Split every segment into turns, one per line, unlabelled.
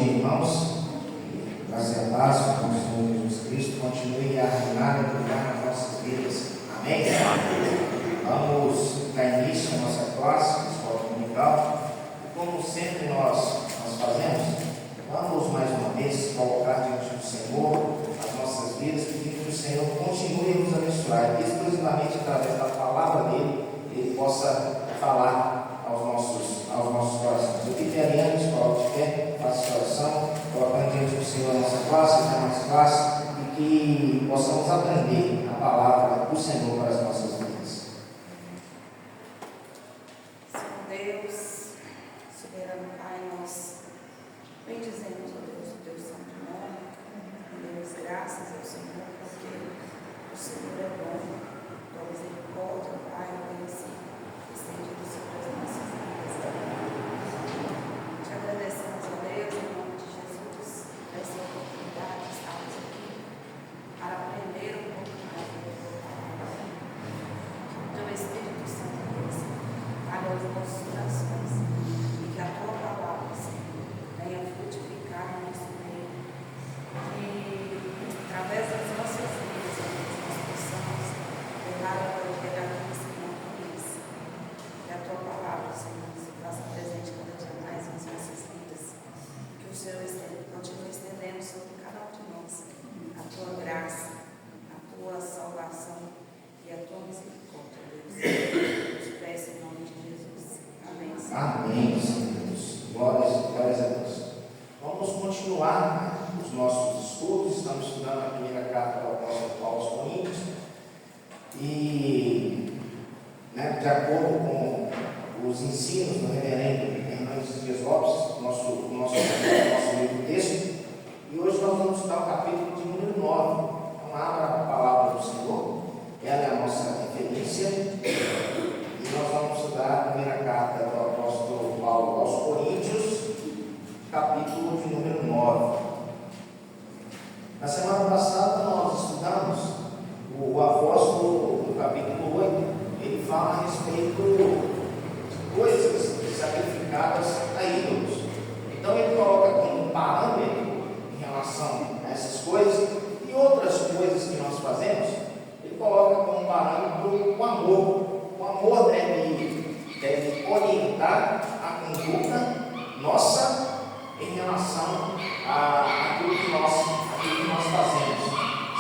dia, irmãos. Graças a paz, com o Senhor Jesus Cristo, continue a reinar e brilhar nas nossas vidas. Amém? Vamos dar início à nossa classe de escola dominical. Como sempre nós fazemos, vamos mais uma vez colocar diante do Senhor as nossas vidas, pedindo que o Senhor continue a nos abençoar, e exclusivamente através da palavra dele, ele possa falar aos nossos corações. Eu pedi a Ariane, se coloque de pé, faça oração, colocando diante do Senhor a nossa classe, a nossa classe, e que possamos aprender a palavra do Senhor para as nossas vidas.
Senhor Deus, soberano Pai, nós bendizemos, ó Deus, o teu santo nome, damos graças ao Senhor, porque o Senhor é bom, tua misericórdia, Pai, tem se estendido sobre as nossas vidas. Te agradecemos, ó Deus, em nome de Jesus, por essa oportunidade de estarmos aqui para aprender um pouco mais do teu palavra. Teu Espírito Santo, Deus, fale aos nossos corações e que a tua palavra, Senhor, venha frutificar no nosso meio. Que através das nossas vidas, nós possamos levar a glória daquilo que o Senhor conhece. Que a tua palavra, Senhor, se faça presente cada dia mais nas nossas vidas. Que o Senhor continue estendendo sobre cada um de nós a tua graça, a tua salvação e a tua misericórdia, Deus. Eu te peço em nome de Jesus. Amém, Senhor.
Amém, Senhor Deus. Glórias a Deus. Vamos continuar os nossos estudos. Estamos estudando a primeira carta do apóstolo Paulo aos Coríntios. E, de acordo com os ensinos do reverendo Hernandes Dias Lopes, nosso livro texto, e hoje nós vamos estudar o capítulo de número 9. Então, abra a palavra do Senhor, ela é a nossa referência, e nós vamos estudar a primeira carta do apóstolo Paulo aos Coríntios, capítulo de número 9. Na semana passada nós estudamos o apóstolo, no capítulo 8, ele fala a respeito de coisas sacrificadas a ídolos. Então ele coloca como parâmetro em relação a essas coisas e outras coisas que nós fazemos, ele coloca como parâmetro o amor. O amor deve orientar a conduta nossa em relação àquilo que nós fazemos,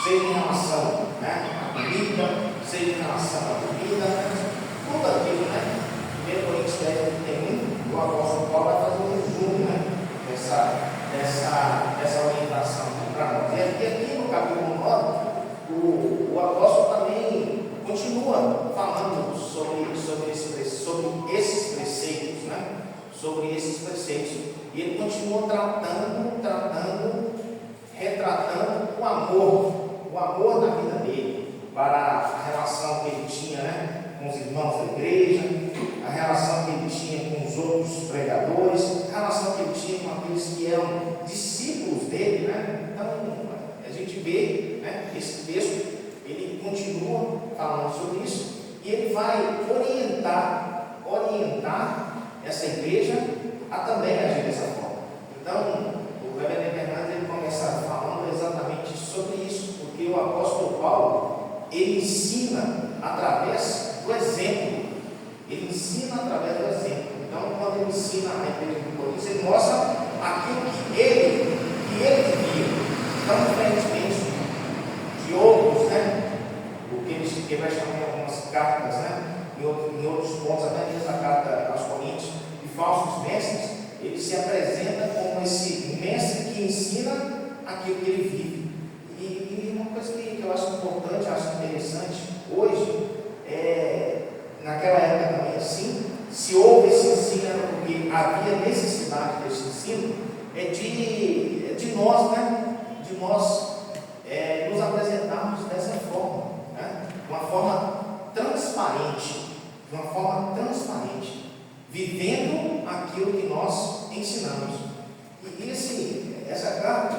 seja em relação à comida, seja em relação à bebida, tudo aquilo, Primeiro Coríntios 10:31, o apóstolo Paulo vai fazer um resumo, dessa orientação para nós. E aqui no capítulo 9, o apóstolo também continua falando sobre esses preceitos, sobre esses preceitos. E ele continua retratando o amor da vida dele, para a relação que ele tinha com os irmãos da igreja, a relação que ele tinha com os outros pregadores, a relação que ele tinha com aqueles que eram discípulos dele. Então, a gente vê esse texto, ele continua falando sobre isso, e ele vai orientar essa igreja a também agir dessa forma. Então, o reverendo Hernandes ele começa falando exatamente sobre isso, porque o apóstolo Paulo, ele ensina através do exemplo. Então, quando ele ensina a igreja de Coríntios, ele mostra aquilo que ele vivia. Então, diferentemente de outros, o que ele vai chamar em algumas cartas, em outros pontos, até mesmo a carta aos Coríntios, de falsos mestres, ele se apresenta como esse mestre que ensina aquilo que ele vive. E uma coisa que eu acho importante, acho interessante, hoje, naquela época também assim, se houve esse ensino, era porque havia necessidade desse ensino, de nós nos apresentarmos dessa forma, de uma forma transparente, vivendo aquilo que nós ensinamos. E essa carta,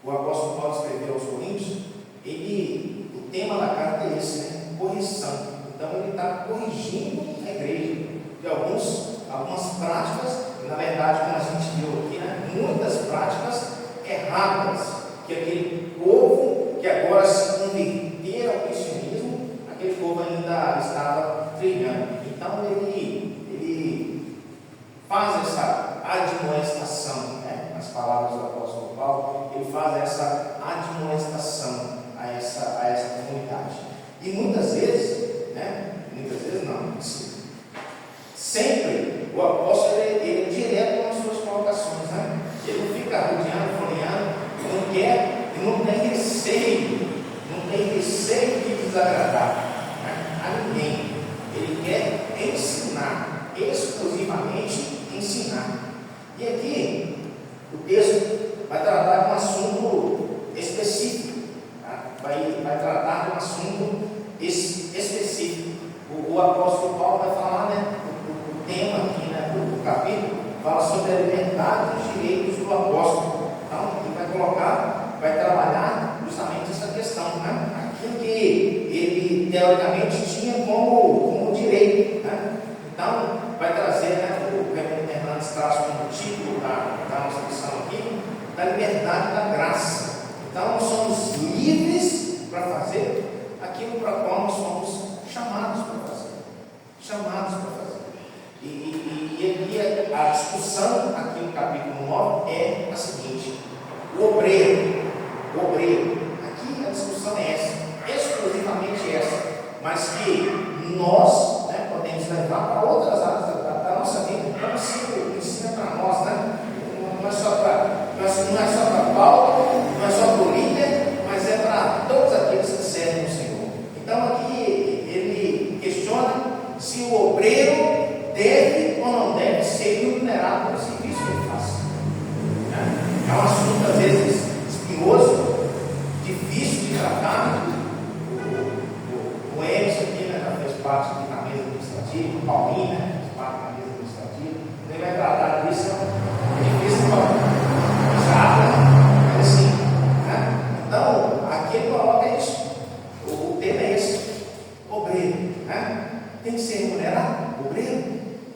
o apóstolo Paulo escreveu aos Coríntios, o tema da carta é esse, correção. Então ele está corrigindo a igreja de algumas práticas, na verdade, como a gente viu aqui, muitas práticas erradas que aquele povo que agora se converteram ao cristianismo, aquele povo ainda estava trilhando. Então ele faz essa admoestação, né? As palavras do apóstolo Paulo, ele faz essa admoestação a essa comunidade. E muitas vezes, né? Muitas vezes não, sim. Sempre o apóstolo ele é direto nas suas colocações, né? Ele não fica rodeando, folheando, ele não tem receio de desagradar, né, a ninguém. Ele quer ensinar, exclusivamente ensinar. E aqui o texto vai tratar de um assunto específico, tá? vai tratar de um assunto específico. O apóstolo Paulo vai falar, né? O tema aqui, né, do capítulo fala sobre a liberdade dos direitos do apóstolo. Então, ele vai trabalhar justamente essa questão, né? Aquilo que ele teoricamente tinha como direito, né? Então, vai trazer, né, o Reverendo Hernandes traz como título da nossa missão aqui, da liberdade da graça. Então, nós somos livres para fazer aquilo para qual nós somos chamados para fazer. E aqui a discussão aqui no capítulo 9 é a seguinte: o obreiro, aqui a discussão é essa, exclusivamente essa, mas que nós, né, podemos levar para outras áreas da nossa vida. Então, o ensino é para nós, né? Não é só para Paulo, não é só para o líder, mas é para todos aqueles que servem o Senhor. Então, aqui ele questiona se o obreiro deve ou não deve ser remunerado pelo serviço que ele faz. É um assunto às vezes espinhoso, difícil de tratar. O Emerson aqui, né, já fez parte aqui na mesa administrativa, o Paulinho, né, fez parte da mesa administrativa. Ele vai tratar disso, é difícil mas assim, né? Então, aqui ele coloca isso. O tema é esse: obreiro, né? Tem que ser remunerado, obreiro,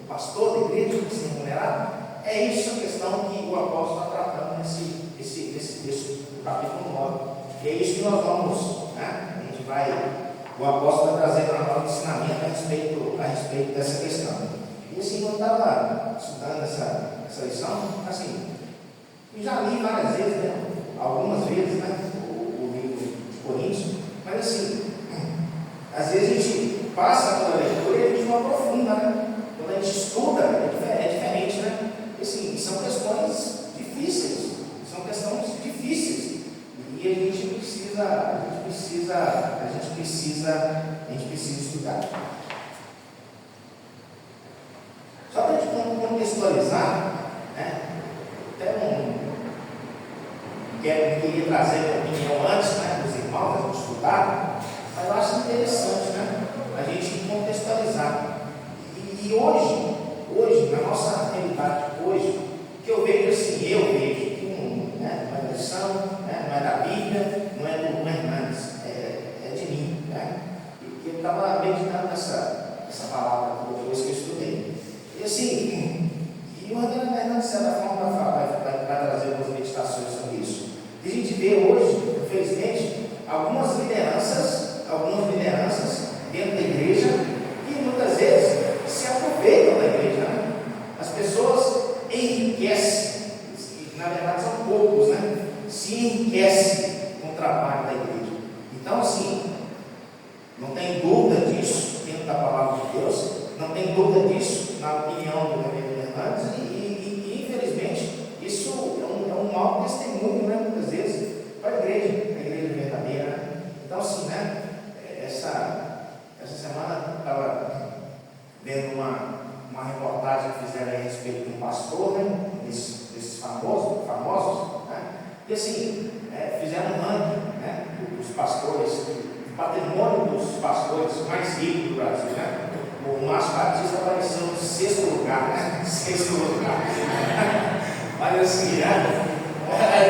pastor da igreja tem que ser remunerado. É isso a questão que o apóstolo está tratando nesse texto do capítulo 9. E é isso que nós vamos, né? O apóstolo vai trazer para nós um ensinamento a respeito dessa questão. E assim, eu estava estudando essa lição, assim, eu já li várias vezes, né? Algumas vezes, né? O livro de Coríntios, mas assim, às vezes a gente passa pela leitura e a gente não aprofunda, né? Quando a gente estuda, é diferente, né? E assim, são questões difíceis, e a gente precisa estudar. Só para a gente contextualizar, né? Até queria trazer a opinião antes, né, dos irmãos, a gente estudar, mas eu acho interessante, né, a gente contextualizar. E hoje, na nossa realidade hoje, que eu vejo assim, que né, não é da lição, né, não é da Bíblia, não é do Hernandes, é de mim, né? E eu estava meditando nessa palavra depois que eu estudei. E assim, e o Reverendo Hernandes, de certa forma, vai trazer algumas meditações sobre isso. E a gente vê hoje, infelizmente, algumas lideranças dentro da igreja que muitas vezes se aproveitam da igreja, né? As pessoas enriquecem, na verdade são poucos, né? Se enriquecem com o trabalho da igreja. Então, assim, não tem dúvida disso dentro da palavra de Deus, não tem dúvida disso na opinião do Reverendo Hernandes, e infelizmente isso é um mau testemunho, né? Muitas vezes para a igreja verdadeira, né? Então, assim, né? Essa semana eu estava vendo uma reportagem que fizeram a respeito de um pastor, né? Esses famosos, né? E assim, fizeram um ranking, né? Dos pastores, o patrimônio dos pastores mais ricos do Brasil, né? O Márcio Batista apareceu no 6º lugar, né? 6º lugar. Mas assim,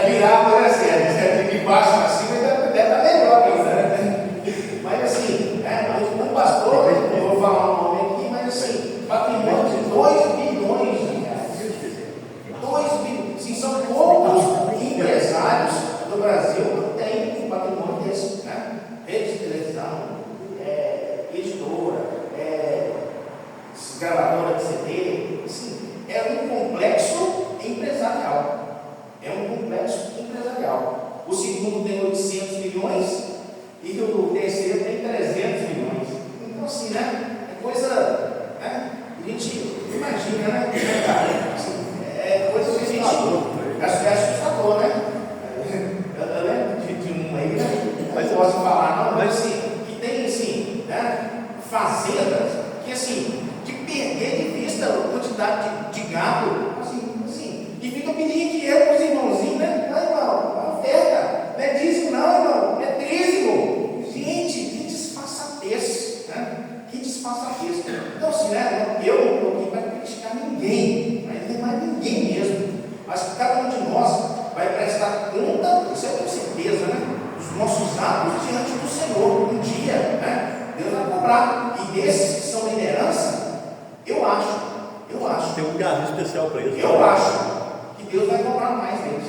virava assim, de baixo para cima deve estar melhor ainda, né? Mas assim, um pastor, não vou falar o nome aqui, mas assim, patrimônio de 2 bilhões de reais. 2 bilhões, sim, são poucos segundo tem 800 milhões e o terceiro tem 300 milhões. Então, assim, né? É coisa, né? A gente imagina, né? Assim, é coisa que a gente é assustador, né? Eu lembro de uma aí, né? Mas eu posso falar, não, mas assim, que tem assim, né? Fazendas que assim, de perder de vista a quantidade de gado, assim, e fica pedindo dinheiro para os irmãozinhos, né? Não, irmão, uma oferta, não é dízimo, não, irmão, é dízimo. Gente, que disfarçatez, né? Que disfarçatez. Então, assim, né? Eu não estou aqui para criticar ninguém, mas não é mais ninguém mesmo. Mas que cada um de nós vai prestar conta, isso é com certeza, né? Dos nossos atos diante do Senhor. Um dia, né? Deus vai cobrar. E desses que são liderança, eu acho.
Tem um lugar especial para isso.
Eu acho que Deus vai cobrar mais deles.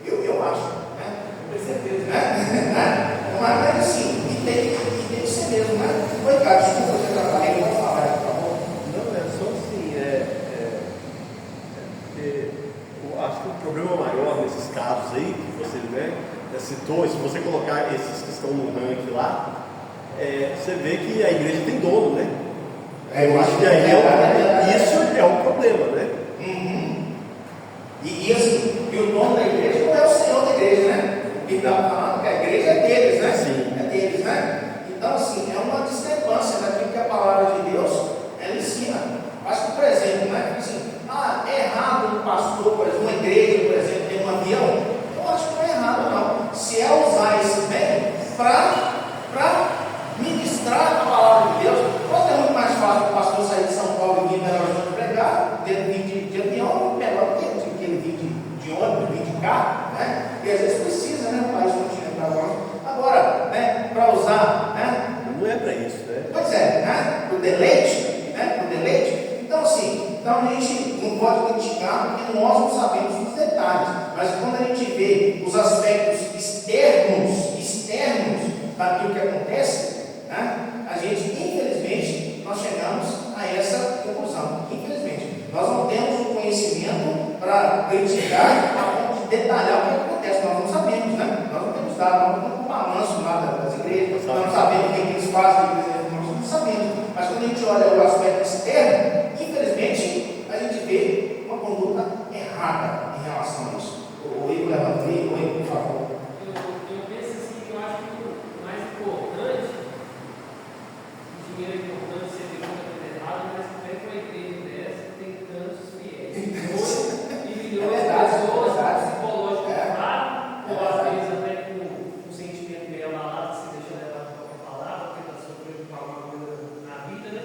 Eu acho. Né? Com certeza. Né? Mas assim, e tem que ser mesmo, né? Oi, cara, desculpa você tratar aí, pode falar, por favor.
Não, é só assim, eu acho que o problema maior nesses casos aí, que você, né, citou, se você colocar esses que estão no ranking lá, você vê que a igreja tem dono, né? Eu acho que aí isso é um problema, né?
Uhum. E assim, e o dono da igreja não é o Senhor da igreja, né? Ele estava falando que a igreja é deles, né?
Sim.
É deles, né? Então, assim, é uma discrepância daquilo que a palavra de Deus ela ensina. Acho que, por exemplo, né? Assim, é errado um pastor, por exemplo, uma igreja, por exemplo, ter um avião. Eu acho que não é errado, não. Se é usar esse bem para ministrar a palavra de Deus, pode ser muito mais fácil o pastor sair de São Paulo e vir para Belo Horizonte pregar, ter vir de avião, melhor que ele vir de ônibus, vir de carro, né? E às vezes precisa, né? O país continental agora. Agora, né? Para usar, né?
Não é para isso, né?
Pois é, né? Para o deleite, né? Para o deleite. Então, assim, a gente não pode criticar porque nós não sabemos os detalhes. Mas quando a gente vê os aspectos externos daquilo que acontece, né? A gente, infelizmente, nós chegamos a essa conclusão. Infelizmente, nós não temos o conhecimento para criticar a ponto de detalhar o que acontece. Nós não sabemos, né? Nós não temos dados, nós não temos um balanço lá das igrejas, nós não sabemos o que eles fazem, nós não sabemos. Mas quando a gente olha o aspecto externo, infelizmente, a gente vê uma conduta errada em relação a isso. O Igor levantei, por favor.
Eu penso assim, que eu acho que o mais importante, o dinheiro é importante, ser de conta errado, mas como é que uma igreja dessa tem tantos fiéis? E milhões de pessoas psicológicas lá, ou às vezes até com um sentimento meio abalado, se deixa levar de qualquer palavra, porque está sofrendo com alguma coisa na vida, né?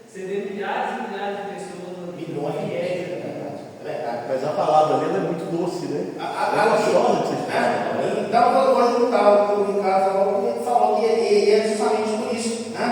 Você vê milhares e milhares de pessoas
Milhões de
fiéis.
É verdade.
Mas a palavra dela é muito doce, né? Ela chora de você falar.
Então, eu vou juntar o Ricardo, ele falou que ele é justamente por isso, né?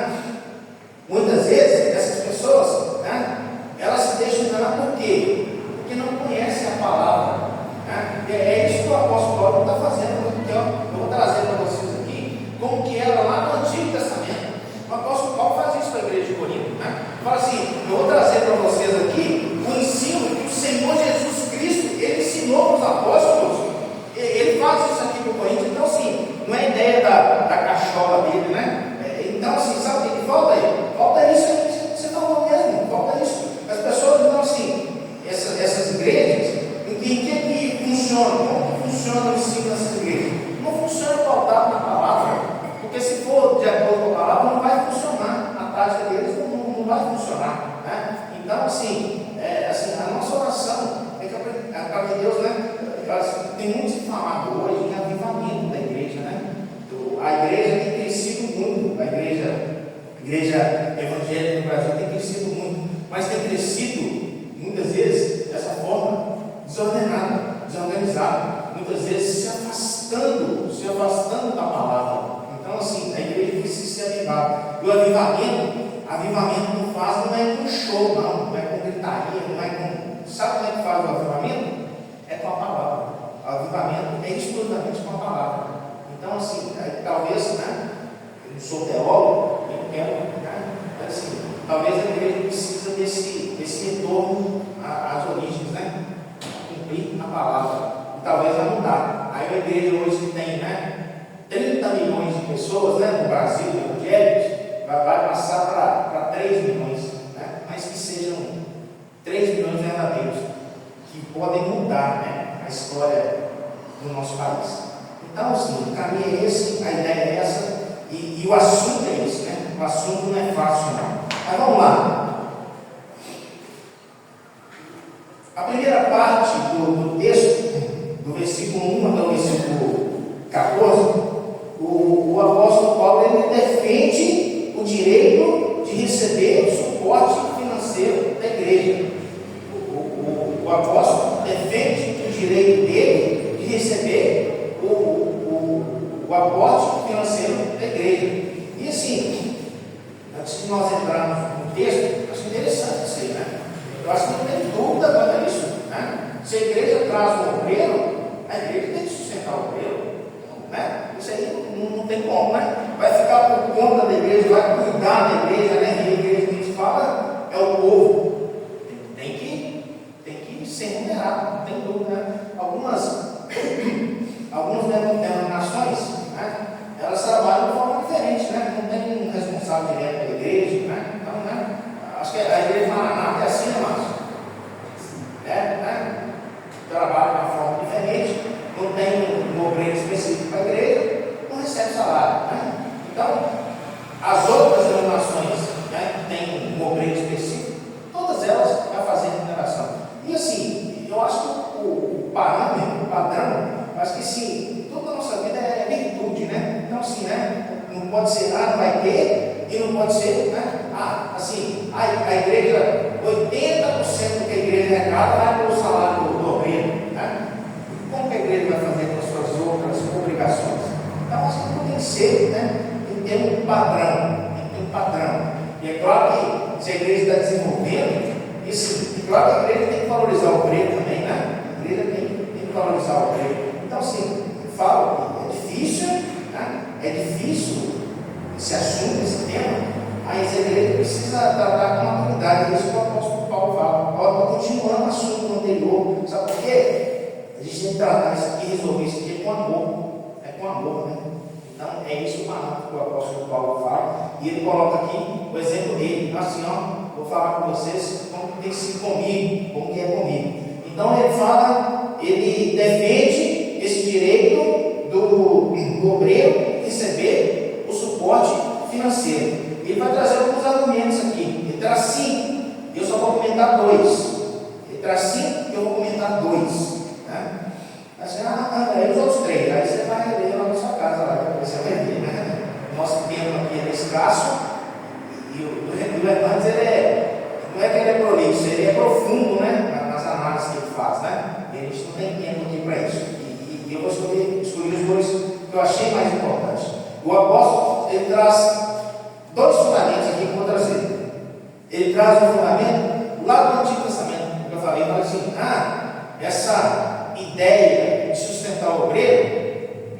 Muitas vezes, essas pessoas, né? Elas se deixam enganar por quê? Porque não conhecem a palavra, né? É isso que o apóstolo Paulo está fazendo. Eu vou trazer para vocês aqui como que era lá no Antigo Testamento. O apóstolo Paulo faz isso para a igreja de Corinto, né? Fala assim, eu vou trazer para vocês aqui o ensino que o Senhor Jesus Cristo, ele ensinou para os apóstolos. Ele faz isso aqui para o Coríntios. Então, assim, não é ideia da cachola dele, né? Então, assim, sabe o que falta aí? Falta isso que você falou mesmo, falta isso. As pessoas, então, assim, essas igrejas, em que funciona? Como que funciona o ensino dessas igrejas? Não funciona pautado na palavra, porque se for de acordo com a palavra, não vai funcionar. A tática deles não vai funcionar, né? Então, assim, a nossa oração é para que Deus, né? Tem muito se falado hoje em avivamento da igreja, né? A igreja tem crescido muito, a igreja evangélica no Brasil tem crescido muito, mas tem crescido, muitas vezes, dessa forma desordenada, desorganizada, muitas vezes se afastando da palavra. Então, assim, a igreja precisa se avivar. E o avivamento não faz, não é com show, não é com gritaria, não é com. Sabe como é que faz o avivamento? É com a palavra. O avivamento é exclusivamente com a palavra. Então, assim, talvez, né? Eu não sou teólogo, eu não quero, né? Mas, assim, talvez a igreja precisa desse retorno às origens, né? Cumprir a palavra. E talvez vai mudar. Aí uma igreja hoje que tem, né, 30 milhões de pessoas, né, no Brasil, evangélicos, vai passar para 3 milhões, né, mas que sejam 3 milhões verdadeiros, que podem mudar, né, a história do nosso país. Então, assim, o caminho é esse, a ideia é essa, e o assunto é esse, né? O assunto não é fácil, não. Mas vamos lá. A primeira parte do texto, do versículo 1 até o versículo 14, o apóstolo Paulo ele defende o direito de receber o suporte financeiro da igreja. O apóstolo defende o direito dele de receber o aporte financeiro da igreja. E assim, antes de nós entrarmos no texto, eu acho interessante isso aí, né? Eu acho que não tem dúvida quanto a isso, né? Se a igreja traz um obreiro, a igreja tem que sustentar o obreiro, né? Isso aí não tem como, né? Vai ficar por conta da igreja, vai cuidar da igreja, né? E a igreja que a gente fala é o povo. Tem que ser remunerado, não tem dúvida, né? Algumas denominações, né, elas trabalham de forma diferente, né? Não tem um responsável direto da igreja, né? Então, né, acho que a igreja Maranata é assim, né, Márcio? Né? Trabalha de uma forma diferente, não tem um obreiro específico para a igreja, não recebe salário, né? Então, as outras denominações, né, que tem um obreiro específico, todas elas vão fazer remuneração. E assim, eu acho que o padrão, acho que sim, toda a nossa vida é virtude, né? Então assim, né? Não pode ser, não vai ter, e não pode ser, né? Assim, a igreja, 80% do que a igreja arrecada vai para o salário do obreiro, né? Como que a igreja vai fazer com as suas outras obrigações? Então acho que não tem que ser, né? Tem que ter um padrão, E é claro que se a igreja está desenvolvendo, isso, é claro que a igreja tem que valorizar o obreiro também, né? A igreja tem que valorizar o obreiro. Então, assim, eu falo que é difícil, né? É difícil esse assunto, esse tema, mas a igreja precisa tratar com maturidade. É isso que o apóstolo Paulo fala. Paulo está continuando o assunto anterior. Sabe por quê? A gente tem que tratar isso aqui, resolver isso aqui com amor. É com amor, né? Então, é isso que o apóstolo Paulo fala. E ele coloca aqui o exemplo dele. Assim, ó, vou falar com vocês como tem sido comigo, como que é comigo. Então, ele fala, ele defende esse direito do obreiro receber o suporte financeiro. Ele vai trazer alguns argumentos aqui. Ele traz 5, eu só vou comentar 2. Ele traz 5, eu vou comentar 2. Né? Assim, os outros 3, aí você vai ler lá na sua casa, lá, você vai ver. Né? O nosso tempo aqui é escasso, e o Hernandes, não é que ele é prolixo, ele é profundo, né? Nas análises que ele faz, né? E a gente não tem tempo aqui para isso. E eu vou escolher os 2 que eu achei mais importantes. O apóstolo, ele traz 2 fundamentos aqui que eu vou trazer. Ele traz um fundamento lá do Antigo Testamento, que eu falei, assim, essa ideia de sustentar o obreiro,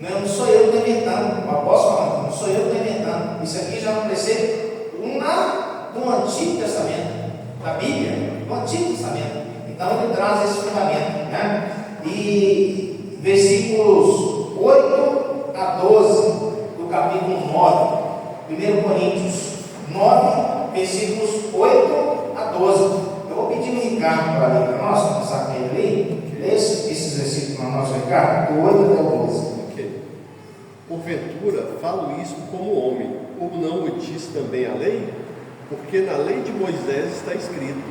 não sou eu que estou inventando. O apóstolo falando, não sou eu que estou inventando. Isso aqui já vai aparecer lá do Antigo Testamento, da Bíblia, do Antigo Testamento. Então ele traz esse fundamento, né? E versículos 8 a 12 do capítulo 9, 1 Coríntios 9, versículos 8 a 12. Eu vou pedir o Ricardo para ler para nós, começar com ele ali. Lê esses versículos para nós, Ricardo, do 8 até o 12.
Ok. Porventura, falo isso como homem, ou não o diz também a lei? Porque na lei de Moisés está escrito: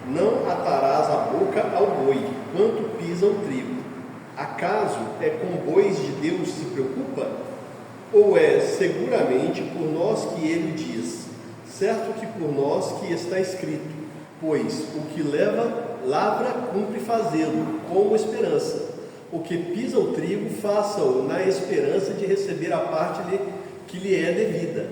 não atarás a boca ao boi, quanto pisa o trigo. Acaso é com bois de Deus se preocupa? Ou é seguramente por nós que ele diz? Certo que por nós que está escrito: pois o que lavra cumpre fazê-lo, como esperança. O que pisa o trigo, faça-o na esperança de receber a parte que lhe é devida.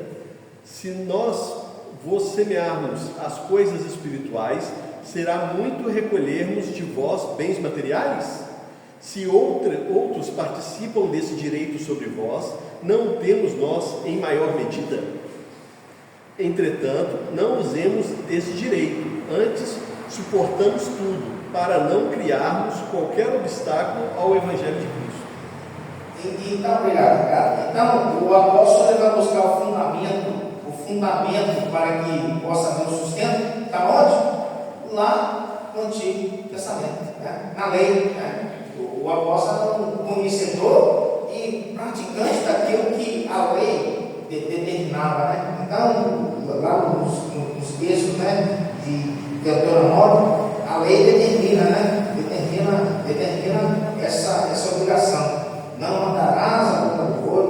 Se nós vos semearmos as coisas espirituais, será muito recolhermos de vós bens materiais? Se outros participam desse direito sobre vós, não temos nós em maior medida? Entretanto, não usemos desse direito, antes suportamos tudo, para não criarmos qualquer obstáculo ao Evangelho de Cristo.
Então, obrigado, cara. Então, o apóstolo ele vai buscar o fundamento para que possa haver o sustento. Está onde? Lá no Antigo Testamento, né? Na lei. Né? O apóstolo é um conhecedor e praticante daquilo que a lei determinava. Né? Então, lá nos textos, né, de Deuteronômio, a lei determina, né? Determina essa obrigação. Não andarás a boca do boi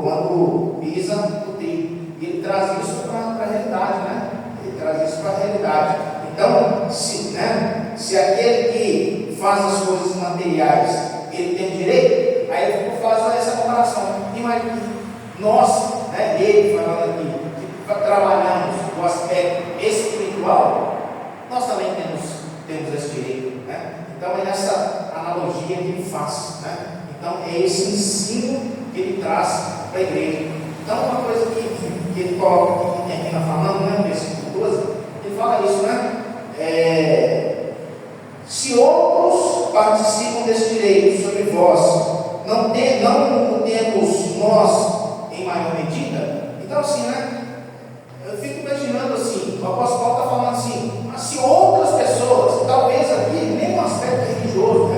quando pisa o trigo. E ele traz isso para a realidade, né? Ele traz isso para a realidade. Então, se aquele que faz as coisas materiais, ele tem direito, aí ele faz essa comparação. Imagina, nós, né, ele falando aqui, que trabalhamos no aspecto espiritual, nós também temos esse direito, né? Então é essa analogia que ele faz, né? Então é esse ensino que ele traz para a igreja. Então uma coisa que ele coloca aqui, que termina falando, né, no versículo 12, ele fala isso, né? Se outros participam desse direito sobre vós, não temos nós em maior medida? Então assim, né? Eu fico imaginando assim, o apóstolo Paulo está falando assim, mas se outras pessoas, talvez aqui, nem no aspecto religioso,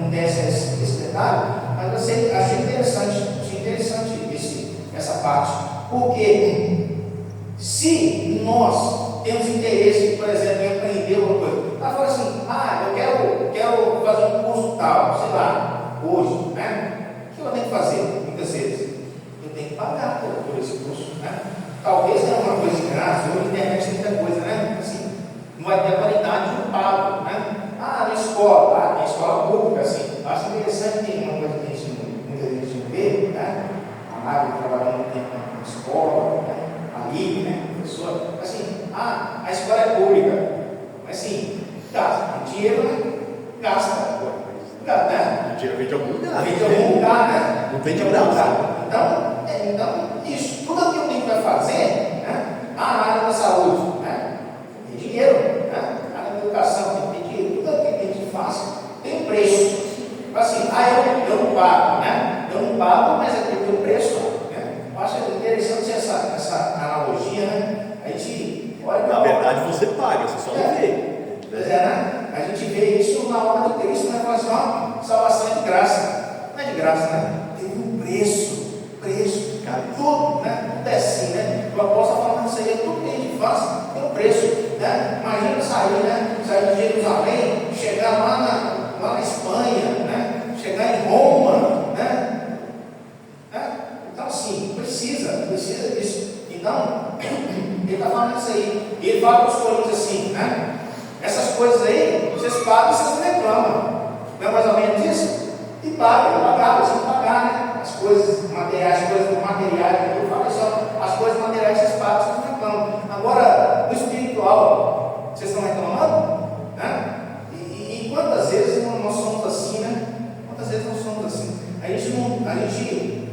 não desce esse detalhe, mas eu achei interessante essa parte, porque se nós temos interesse, por exemplo, em aprender uma coisa, ela fala assim, eu quero fazer um curso tal, sei lá, hoje, né? O que eu tenho que fazer? Muitas vezes eu tenho que pagar por esse curso, né? Talvez tenha uma coisa de graça, hoje na internet tem muita coisa, né? Assim, não vai ter a qualidade de um pago, né? Na escola, tem escola pública, assim, eu acho interessante, tem uma coisa que muita gente não vê, né? A Mário trabalhando um tempo na escola, né? Ali, né? Professora, assim, a escola é pública, mas assim, gasta, dinheiro, né? Gasta, né?
O dinheiro vem de algum lugar.
Vem de algum lugar, né?
Não vem de graça.
Então, isso, tudo aquilo que a gente vai fazer, né? Na área da saúde, né? Tem dinheiro, né? Na área da educação, tem dinheiro, tudo aquilo que a gente faz tem um preço. Assim, eu não pago, né? Eu não pago, mas aquilo tem um preço, né? Eu acho interessante essa analogia, né? A gente olha.
Na verdade, você paga, você só não vê.
Pois é, né? A gente vê isso na obra de Cristo, né? Fala assim, salvação é de graça. Não é de graça, né? Tem um preço, cara, tudo, né? Tudo é assim, né? O apóstolo falando isso aí, tudo que a gente faz tem um preço, né? Imagina sair de Jerusalém, chegar lá na Espanha, né? Chegar em Roma, né? Então, assim, precisa disso. Então, ele está falando isso aí. Ele fala para os coríntios assim, né? Essas coisas aí, vocês pagam e vocês não reclamam. Não é mais ou menos isso? E pagava, vocês não pagar, né? As coisas materiais, eu falo só, as coisas materiais vocês pagam, vocês não reclamam. Agora, no espiritual, vocês estão reclamando? Né? E quantas vezes nós somos assim, né? Quantas vezes nós somos assim? A gente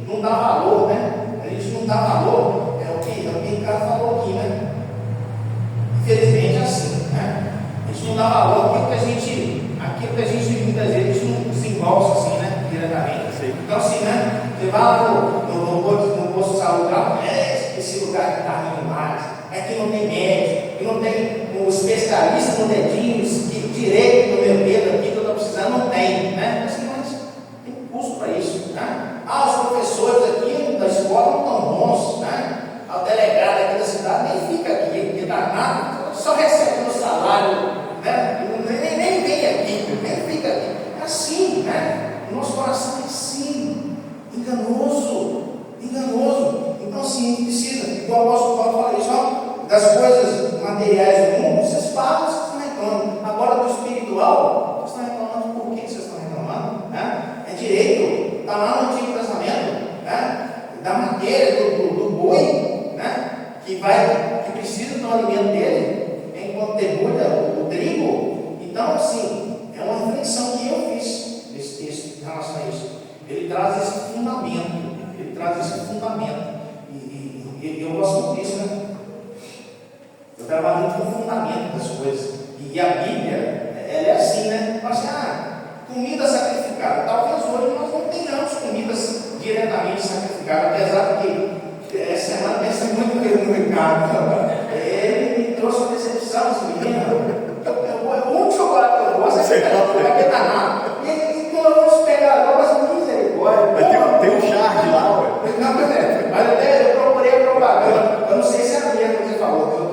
não dá valor, né? A gente não dá valor, é o que o cara falou aqui, né? Infelizmente é assim, né? A gente não dá valor aquilo que a gente muitas vezes não desenvolve assim, né? Diretamente. Então assim, né? Você vai lá no posto de saúde, esse lugar que está ruim demais, aqui não tem médico, não tem um especialista no dedinho, que direito no meu dedo aqui que eu estou precisando, não tem, né? Assim, mas tem custo para isso, né? Os professores aqui da escola não estão bons, né? O delegado aqui da cidade nem fica aqui, porque dá nada, só recebe no salário, né? Nem vem aqui, nem fica aqui. É assim, né? O nosso coração é assim, enganoso. Então, sim, precisa. Igual o apóstolo Paulo fala isso, ó, das coisas materiais do mundo, vocês pagam, vocês estão reclamando. Agora, do espiritual, vocês estão reclamando por que vocês estão reclamando? Né? É direito, está lá no Antigo Testamento, né? Da matéria, do boi, né? Que precisa do alimento dele, enquanto debulha o trigo. Então, assim, é uma reflexão que eu fiz nesse texto em relação a isso. Ele traz esse fundamento. E eu gosto muito disso, né? Eu trabalho muito com o fundamento das coisas. E a Bíblia, ela é assim, né? Fala assim, comida sacrificada. Talvez hoje nós não tenhamos tremendamente sacrificado, apesar de que essa semana pensa muito nele no Ricardo. Ele me trouxe uma decepção, esse menino. O único chocolate que eu gosto é vai ter danado. E então vamos pegar agora, misericórdia.
Mas tem um charge lá, ué.
Não, mas até eu procurei a propaganda. Eu não sei se é a mesma que você falou, eu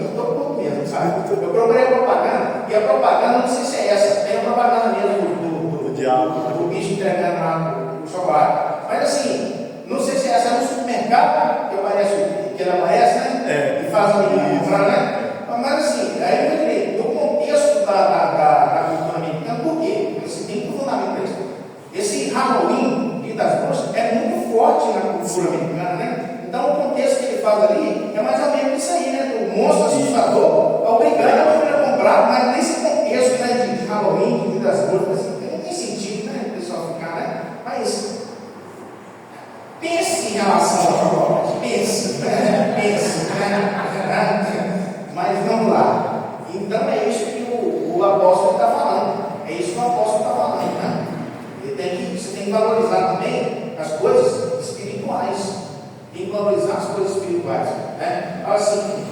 estou pouco mesmo, sabe? Eu procurei a propaganda, e a propaganda, não sei se é essa, tem a propaganda mesmo do
diabo,
do bicho entregando lá o chocolate. Mas assim, não sei se essa é no supermercado, que ele aparece, né? E faz a menina comprar, né? Mas assim, aí eu falei, no contexto da cultura americana, por quê? Porque você tem um fundamento para isso. Esse Halloween, Dia das Bruxas, é muito forte na cultura americana, né? Então o contexto que ele faz ali é mais ou menos isso aí, né? O monstro assustador obrigando a família a comprar, mas nesse contexto, né, de Halloween, Dia das Bruxas, assim, não tem sentido, né? O pessoal ficar, né? Mas pense em relação ao chocolate, pense, né? Mas vamos lá. Então é isso que o apóstolo está falando. É isso que o apóstolo está falando, né? Você tem que valorizar também as coisas espirituais. Tem que valorizar as coisas espirituais. Né? Assim,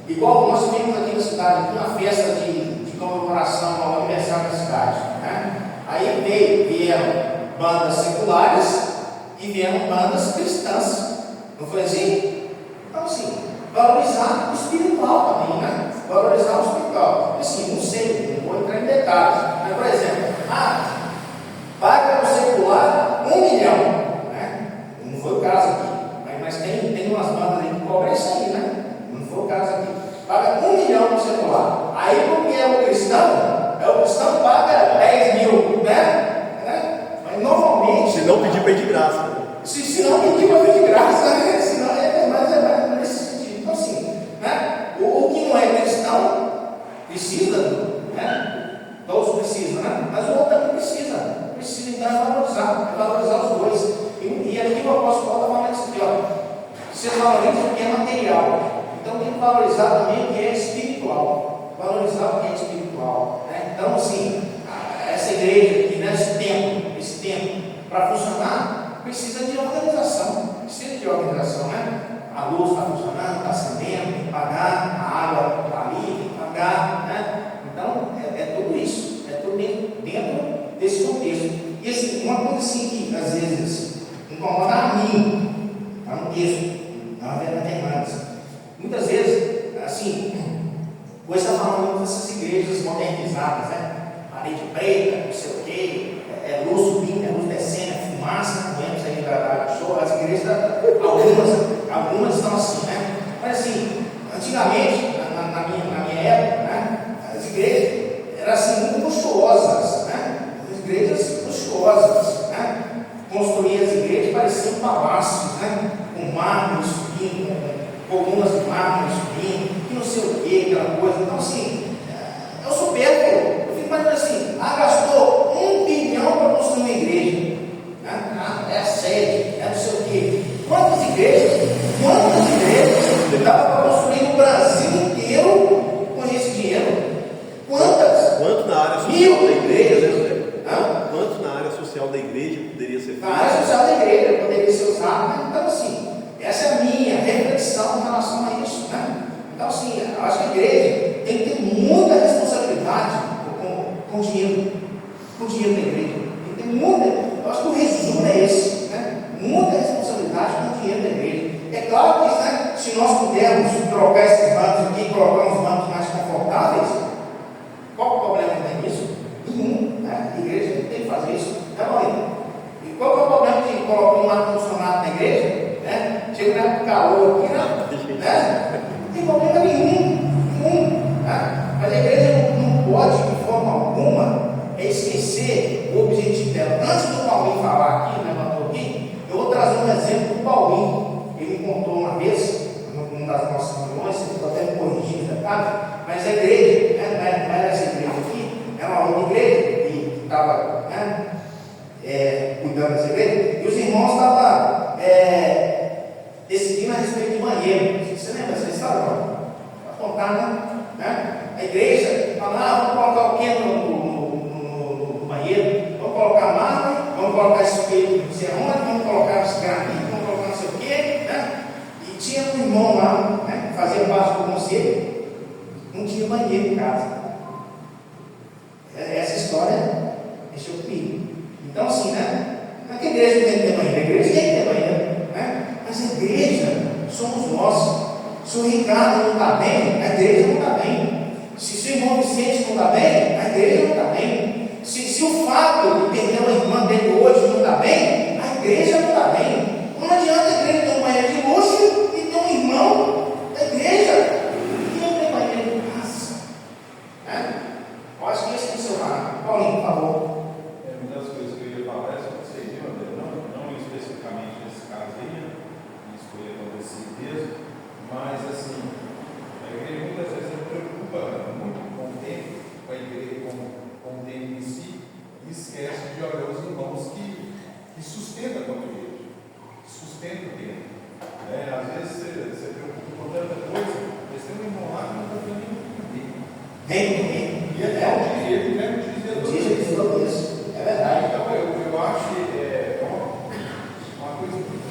igual nós tivemos aqui na cidade, uma festa de comemoração ao aniversário da cidade. Né? Aí vieram bandas seculares e vieram bandas cristãs. Não foi assim? Então, assim, valorizar o espiritual também, né? Valorizar o espiritual. Assim, não sei, não vou entrar em detalhes. Mas, por exemplo, paga o secular 1 milhão. Né? Não foi o caso aqui. Mas tem umas bandas aí que cobram isso aí, né? Não foi o caso aqui. Paga 1 milhão no secular. Aí, porque é o cristão paga 10 mil, né? Mas normalmente.
Se não pedir para ir de graça.
Se não pedir para ir de graça, né? Senão é mais nesse sentido. Então, assim, né? O que não é cristão precisa, né? Todos precisam, né? Mas o outro também precisa. Precisa, então, é valorizar os dois. E aqui o apóstolo Paulo está falando isso aqui, ó. Vocês valorizam o que é material. Então, tem que valorizar também o que é espiritual. Valorizar o que é espiritual. Né? Então, assim, essa igreja aqui, né? Esse tempo, para funcionar, precisa de organização. Precisa de organização, né? A luz está funcionando, está acendendo, tem que pagar, a água está ali, tem que pagar, né? Então, é tudo isso. É tudo dentro desse contexto. E assim, uma coisa assim que às vezes incomoda a mim, está no texto, na verdade, muitas vezes, assim, hoje está falando muito dessas igrejas modernizadas, né? Parede preta, não sei o quê, luz subindo, luz descendo, fumaça, comemos aí da show, as igrejas, algumas estão assim, né? Mas assim, antigamente, na minha época, né? As igrejas eram assim muito luxuosas, né? As igrejas luxuosas, né? Construíam as igrejas pareciam palácios, né? Com mármore subindo, colunas de mármore subindo, que não sei o que, aquela coisa. Então, assim, é o supérfluo. Eu fico imaginando assim, gastou 1 bilhão para construir uma igreja. Né? É a sede, é não sei o que. Quantas igrejas dava para construir no Brasil inteiro com esse dinheiro? Quantas?
Quanto na área social da igreja, né? Quanto na área social da igreja poderia ser feito?
Na área social da igreja poderia ser usado, né? Então, assim, essa é a minha reflexão em relação a isso, né? Então, assim, eu acho que a igreja tem que ter muita responsabilidade com o dinheiro da igreja. Tem que ter muita, eu acho que o resumo é esse, né? Muita responsabilidade com o dinheiro da igreja. É claro que, né, se nós pudermos trocar esses bancos aqui e colocar uns bancos mais confortáveis, qual é o problema nisso? Nenhum, né? A igreja tem que fazer isso, né, Maurício? E qual é o problema de colocar um ar-condicionado na igreja? Né? Chega na época do calor aqui, né? Não tem problema nenhum. Né? Mas a igreja não pode, de forma alguma, esquecer o objetivo dela. Antes do Paulinho falar aqui, levantou aqui, eu vou trazer um exemplo do Paulinho. Ele me contou uma vez, numa das nossas reuniões, ele está até me corrigindo, tá? Mas a igreja, né, não era essa igreja aqui, era uma outra igreja que estava, né, cuidando dessa igreja, e os irmãos estavam decidindo a respeito de banheiro. Você lembra dessa história? Para contar, né? A igreja falava, vamos colocar o que no banheiro? Vamos colocar mármore sei aonde, vamos colocar esse granito, vamos colocar não sei o quê, né? E tinha um irmão lá, né, que fazia parte do conselho, não tinha banheiro em casa. Essa história mexeu comigo. Então, assim, né? Não é que a igreja não tem que ter banheiro, a igreja tem que ter banheiro, né? Mas a igreja somos nós. Se o Ricardo não está bem, a igreja não está bem. Se o irmão Vicente não está bem, a igreja não está bem. Se o Fábio, que perdeu a irmã dele hoje, não está bem, a igreja não está bem. Não adianta a igreja ter um banheiro de luxo e ter um irmão da igreja que não tem banheiro em casa. Né? Eu acho que esse tem que ser o mar. Paulinho, por favor.
Uma das coisas que eu ia falar é sobre isso aí, não especificamente nesse caso aí, isso foi acontecer mesmo, mas assim, a igreja muitas vezes se preocupa muito com o tempo, com a igreja, com o tempo em si, e esquece de olhar os irmãos que sustentam a igreja, sustentam o tempo. Às vezes você se preocupa com tanta coisa, mas tem um irmão lá que não está tendo
Vem.
e ele mesmo diz
isso. É verdade.
Então eu acho que é uma coisa muito.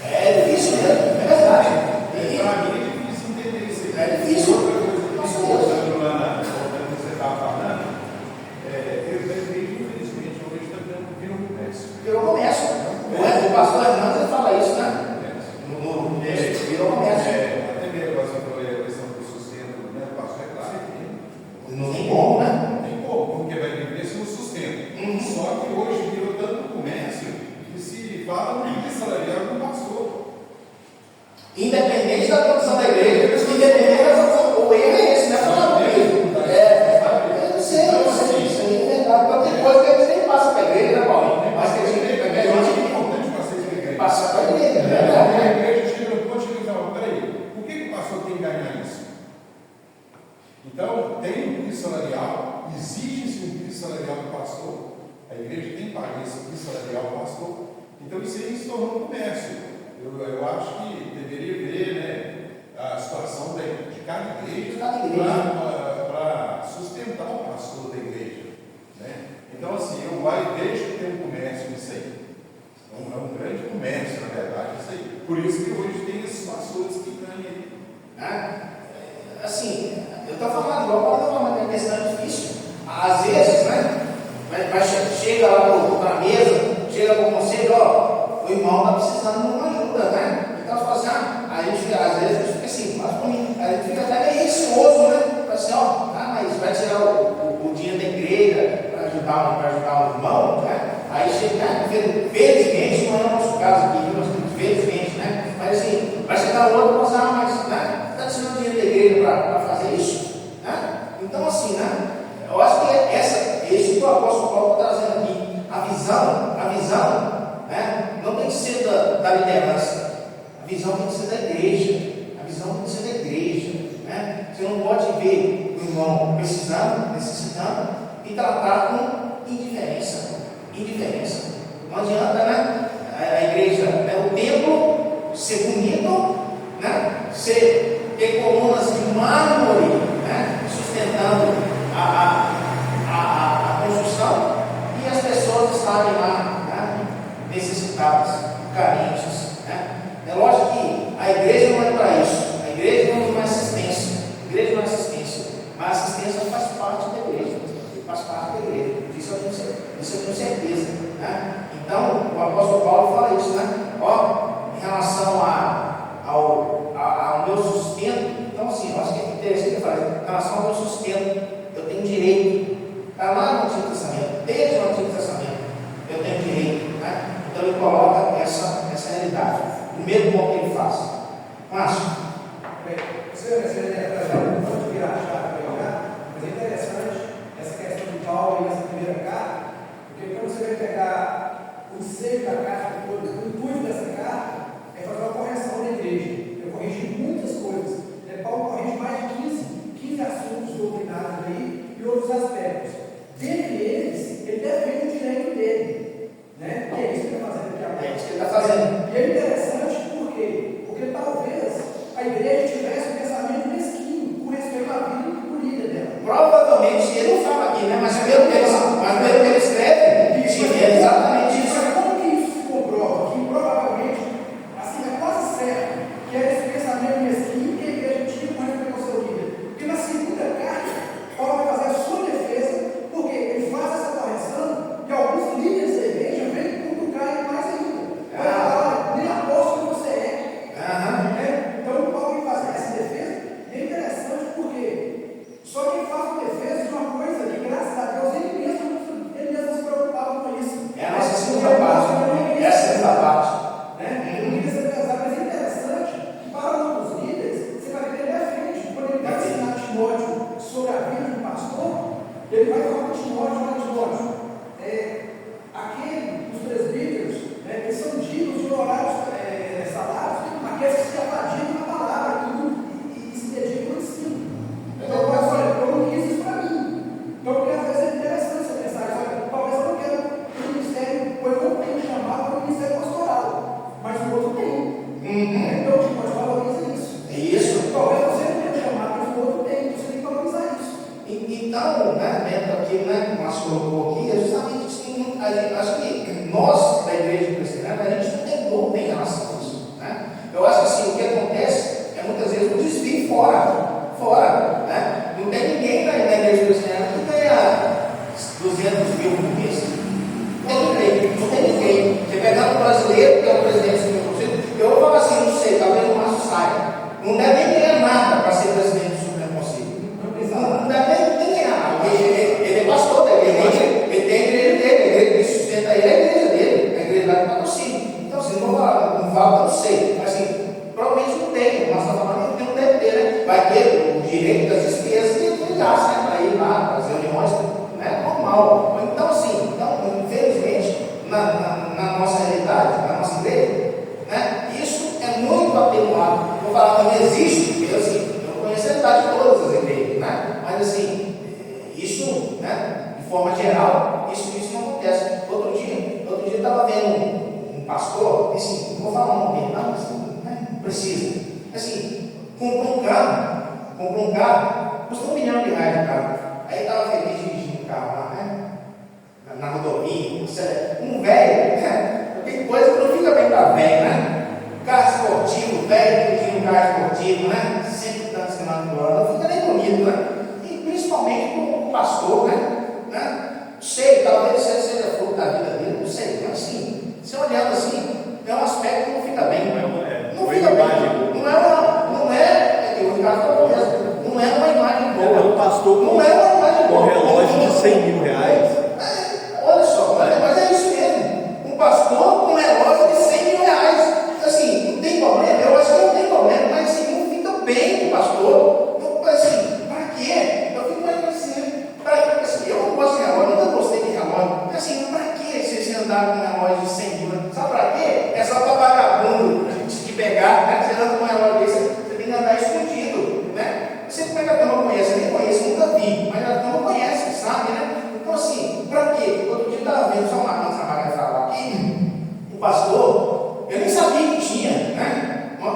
É difícil mesmo, é verdade.
Para mim é difícil entender isso aí.
É difícil.
Voltando lá voltando que você estava falando, eu vejo, infelizmente, hoje está virando um comércio.
Virou comércio. O pastor Hernandes ele fala isso, né? Virou comércio.
Até mesmo a questão do sustento, né? O pastor é claro que
Não tem como, né?
não tem como, porque vai viver sem o sustento. Só que hoje virou tanto comércio que se fala no que salarial do pastor.
Independente da condição da igreja, independente o erro é esse, né? Eu não sei, isso aí é verdade. Então tem coisa que a gente nem passa para a igreja, né, Paulinho? Mas que a gente tem que
É importante
passar para a igreja, é verdade.
A igreja chega no ponto de dizer, peraí, por que o pastor tem que ganhar isso? Então, tem um piso salarial, exige-se um piso salarial do pastor, a igreja tem que pagar esse piso salarial do pastor, então isso aí se tornou um comércio. Eu acho que deveria ver, né, a situação de cada igreja para sustentar o pastor da igreja. Né? Então, assim, a igreja tem um comércio nisso aí. É um grande comércio, na verdade, isso aí. Por isso que hoje tem esses pastores que ganham aí.
Assim, eu estou falando igual para uma questão difícil. Às vezes, né? Chega lá para a mesa, chega para o conselho, ó, o irmão está precisando de uma ajuda, né? Então, fala assim, a gente, às vezes, a gente fica assim, a gente fica até meio receoso, né? Fala assim, ó, mas vai tirar o dinheiro da igreja para ajudar o irmão, né? Aí chega, né? Felizmente, não é o nosso caso aqui, mas felizmente, né? Mas assim, vai chegar o outro e falar, mas, né? Está tirando dinheiro da igreja para fazer isso, né? Então, assim, né? Eu acho que é isso que o apóstolo Paulo está trazendo aqui. A visão, né? Não tem que ser da liderança, a visão tem que ser da igreja, a visão tem que ser da igreja, né? Você não pode ver o irmão necessitando e tratar com indiferença. Não adianta, né? A igreja, né? O templo ser bonito, né? Ter colunas de mármore, né? Sustentando a construção e as pessoas estarem lá, né? Necessitadas, carentes, né? É lógico que a igreja não é para isso, a igreja não é assistência, mas a assistência faz parte da igreja, isso eu tenho certeza, né? Então, o apóstolo Paulo fala isso, né? Ó, em relação ao meu sustento, então assim, eu acho que é interessante falar, em relação ao meu sustento, eu tenho direito, está lá no Antigo Testamento, desde o Antigo Testamento, eu tenho direito, né? Então ele coloca essa realidade, primeiro ponto que ele faz. Márcio.
Pode virar a chave para olhar, mas é interessante essa questão de Paulo e essa primeira carta, porque quando você vai pegar o seio da carta, o intuito dessa carta é fazer uma correção da igreja, é corrigir muitas coisas. Paulo corrige mais de 15 assuntos doutrinários aí e outros aspectos. Dentre eles, ele defende o direito dele, né? Que é isso que ele está fazendo aqui agora.
É isso que ele está fazendo.
E é interessante por quê? Porque talvez a igreja tivesse um pensamento mesquinho com respeito à vida e por líder dela.
Provavelmente, ele não fala aqui, né? Mas pelo que ele escreve, é exatamente isso.
Mas como que isso se comprova?
colocou aqui é justamente isso. Acho que nós, da igreja cristã, a gente não tem dúvida em relação a isso. Né? Eu acho que assim, o que acontece é muitas vezes um desvio fora. Né? Não tem ninguém na igreja cristã que ganha 200 mil por mês. Não tem ninguém. Você pegar um brasileiro, que é o presidente do Supremo Conselho, eu vou falar assim, não sei, talvez o Márcio saia. Não deve nem ganhar nada para ser presidente do Supremo Conselho. Não deve nem ganhar nada. Ele é pastor da igreja, ele tem a igreja dele, a igreja que sustenta ele é a igreja dele, a igreja lá do patrocínio. Então, assim, não falo, não sei. Mas, assim, provavelmente não tem. O Márcio está falando que não deve ter, né? Vai ter o direito das despesas que ele gasta, né? Para ir lá, para as reuniões, né? Normal. Então, assim, infelizmente, na nossa realidade, na nossa igreja, né? Isso é muito atenuado. Vou falar que não existe, porque assim, eu não conheço a realidade de todas as igrejas, né? Mas assim, isso, né? De forma geral, isso não acontece. Outro dia eu estava vendo um pastor, assim, não vou falar o nome dele, não, assim, né? Não precisa. Assim, comprou um carro, custa R$1 milhão de carro. Aí estava feliz dirigindo o carro lá, né? Na rodovia, um velho, né? Tem coisa que não fica bem para velho, né? Carro esportivo, velho, pedindo carro esportivo, né? 100 e tantos quilômetros por hora, não fica nem bonito, né? E principalmente como pastor, né? Sei, talvez seja fruto da vida dele, não sei, mas assim, se olhando assim, é um aspecto que não fica bem. Não fica bem. O Ricardo falou mesmo, não é uma imagem boa.
É um pastor
não é uma imagem boa.
Com relógio de R$100 mil.
Olha só, mas é isso mesmo. Um pastor com um relógio de R$100 mil. Assim, não tem problema? Eu acho que não tem problema, mas assim, não fica bem o pastor. Assim, para quê? Eu fico imaginando assim, eu não gosto de relógio, nunca gostei de relógio. Assim, para que você andar com um relógio de 100 mil? Sabe para quê? É só para vagabundo te pegar, né? Você anda com um relógio desse, você tem que andar escondido, né? Não sei como é que a turma conhece, eu nem conheço, nunca vi, mas a turma conhece, sabe, né? Então, assim, para quê? Outro dia eu estava vendo, só uma coisa para falar aqui, o pastor, eu nem sabia que tinha, né?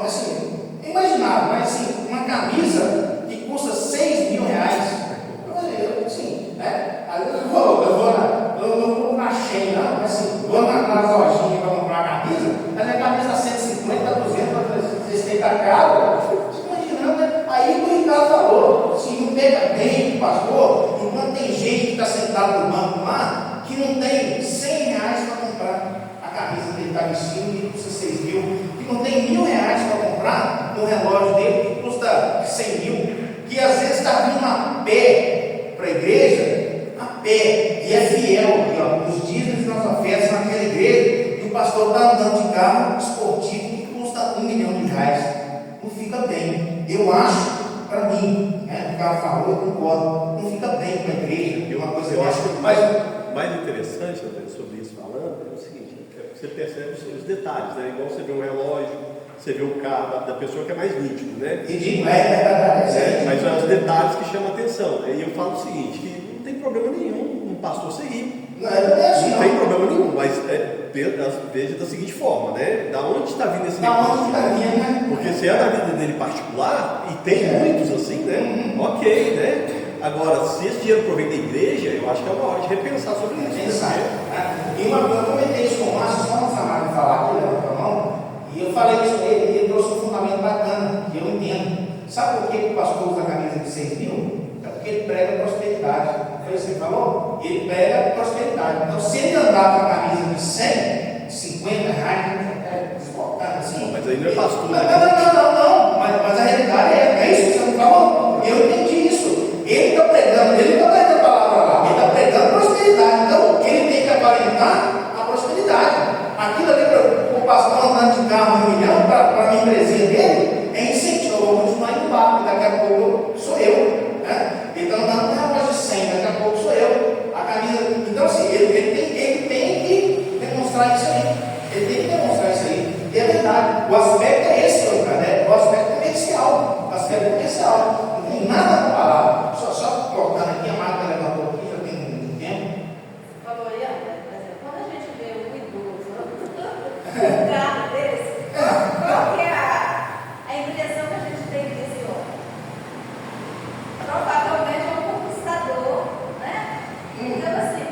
Assim, eu imaginava, mas assim, uma camisa que custa R$6 mil. Eu, assim, né? Às vezes eu vou na Shein, não, mas assim, vou nas lojinhas para comprar a camisa, mas a camisa 150, 200, 300 tá caro. Imaginando, né? Aí o Ricardo falou, assim, não pega bem o pastor, enquanto tem gente que está sentado no banco lá, que não tem R$100 para comprar a camisa dele está vestindo, que custa 6 mil, que não tem R$1.000 para comprar no relógio dele, que custa 100 mil, que às vezes está vindo a pé para a igreja, a pé, e é fiel aqui, ó, nos dízimos das ofertas naquela igreja, e o pastor está andando de carro esportivo que custa R$1 milhão. Não fica bem. Eu acho, para mim, né, o cara falou, eu concordo, não fica bem para a igreja, uma coisa
Eu
dessa.
acho que o mais interessante sobre isso falando é o seguinte, você percebe os detalhes, né? Igual você vê um relógio, você vê o carro da pessoa que é mais nítido, né?
Ridículo,
Mas são os detalhes que chamam a atenção. E eu falo o seguinte, que não tem problema nenhum um pastor ser rico.
Não é assim,
não tem problema nenhum, mas veja da seguinte forma, né? Da onde está vindo esse recurso?
Né?
Porque se é da vida dele particular, e tem muitos assim, né? Ok, né? Agora, se esse dinheiro provém da igreja, eu acho que é uma hora de repensar sobre isso.
E eu comentei isso com o Márcio, só uma chamada de falar aqui, levantou a mão, e eu falei isso com ele, e ele trouxe um fundamento bacana, que eu entendo. Sabe por que o pastor usa a camisa de 6 mil? É porque ele prega prosperidade. Foi isso que ele falou? Ele prega prosperidade. Então, se ele andar com a camisa de 100, R$50, desbotando assim.
Mas aí não é pastor.
Não. Mas a realidade é isso que você não falou. Eu entendi isso. Ele não está pregando a palavra lá, ele está pregando prosperidade. Então, ele tem que aparentar a prosperidade. Aquilo ali para o pastor andando de carro $1 milhão, para a empresinha dele, é incentivo. Eu vou continuar indo lá, porque daqui a pouco sou eu. Né? Ele está andando com uma voz de 100, daqui a pouco sou eu. A camisa. Então, assim, ele tem que demonstrar isso aí. Ele tem que demonstrar isso aí. E é verdade. O aspecto é esse, né? O aspecto comercial. O aspecto comercial. Não tem nada com a palavra. Só cortando aqui, a marca levantou aqui, já tem um tempo.
Falou aí, quando a gente vê um idoso um carro desse, qual que é a impressão que a gente tem desse homem? Provavelmente é um conquistador, né? Então, assim,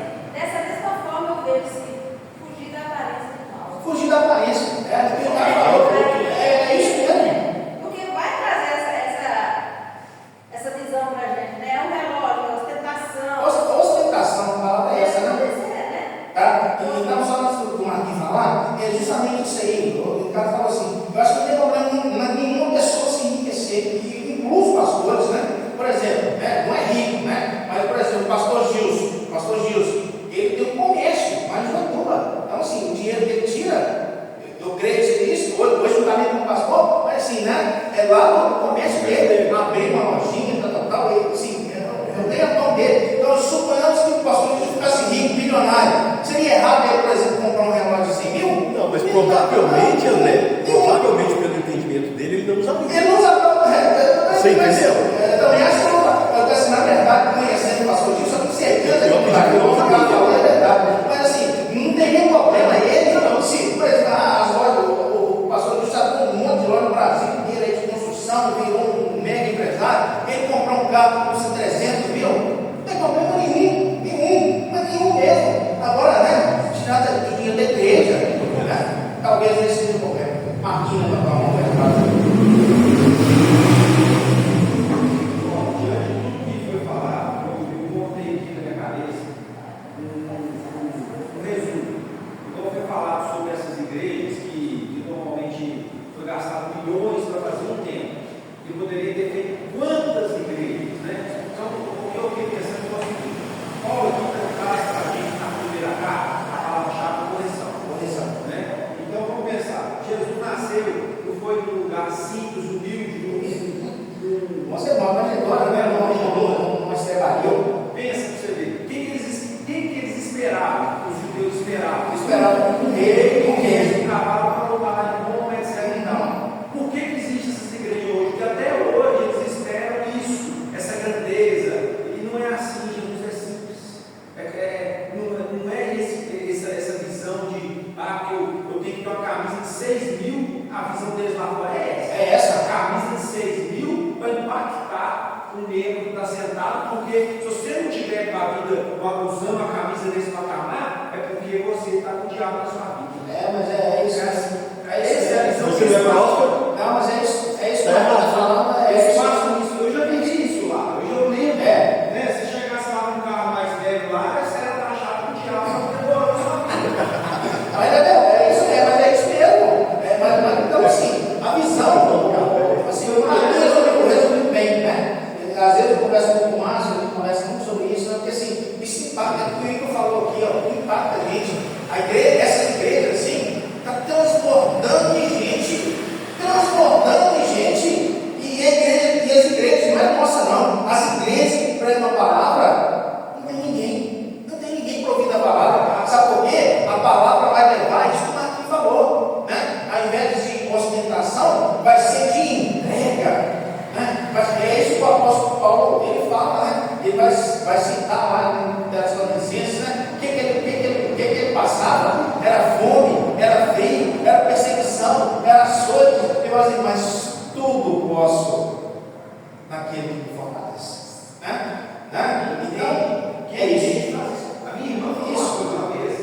milionário. Seria errado ele, por exemplo, comprar um relógio de 100 mil?
Não, mas provavelmente, André, provavelmente pelo entendimento dele, ele não usaria.
Ele não usa.
Você entendeu?
Eu também acho que não. Assim, na verdade, conhecendo o pastor Gil, só tenho certeza
Eu
que
acredito que não usaria.
é verdade. Mas assim, não tem nenhum problema. Ele não. Se, por exemplo, as lojas, o pastor Gil está com um monte de loja no Brasil inteiro aí de construção, virou um mega empresário. Ele comprou um carro que custa 300 mil. Não tem problema nenhum. Mas nenhum mesmo. Agora, né? Se trata de dinheiro da igreja. Né? Talvez esse seja o problema. Máquina para tomar um mercado.
Poderia ter feito quantas igrejas, né? Então, o que eu fiquei pensando foi o seguinte: Paulo aqui traz para a gente na primeira carta a palavra-chave correção, né? Então vamos pensar: Jesus nasceu, não foi num lugar simples, humilde,
Você é uma trajetória, né? Uma estrebaria.
Pensa para você ver: o que eles esperavam? Os judeus esperavam.
Esperavam um rei,
Eles trabalhavam para lutar lá em Roma, etc. Por que existe essas igrejas hoje? Porque até hoje eles esperam isso, essa grandeza. E não é assim, Jesus é simples. Não é essa visão de eu tenho que ter uma camisa de 6 mil, a visão deles lá fora é essa. A camisa de 6 mil vai impactar o negro que está sentado, porque se você não tiver com a vida usando a camisa desse patamar, é porque você está com o diabo na sua vida.
Mas é isso.
Essa é a visão
Você
que eles
lembra
passam.
Não, mas é isso que eu estou falando.
Eles passam isso. Eu já vivi isso lá. Eu já lembro. Né? Se chegasse lá num carro mais velho lá, essa era taxada com o diabo para demorar na sua vida.
Mas é isso mesmo. Então, assim, a visão, assim, eu resumo bem, né? Às vezes eu converso com o Márcio, a gente conversa muito sobre isso, porque assim, isso impacta, o que o Igor falou aqui, ó, impacta a gente. A igreja, essas igrejas, assim, está transbordando de gente, e as igrejas não é nossa, não. As igrejas que pregam a palavra, não tem ninguém para ouvir da palavra. Sabe por quê? A palavra vai levar isso que o Marquinhos falou, né? Ao invés de ostentação, vai ser de entrega, né? É isso que o apóstolo Paulo ele fala, né? Ele vai citar lá no Tessalonicenses, né? O que ele passava? Era fome, era frio, era perseguição, era açoite. Ele vai dizer, mas tudo posso naquele que me fortalece, né? Então, é isso.
A minha irmã falou isso uma vez,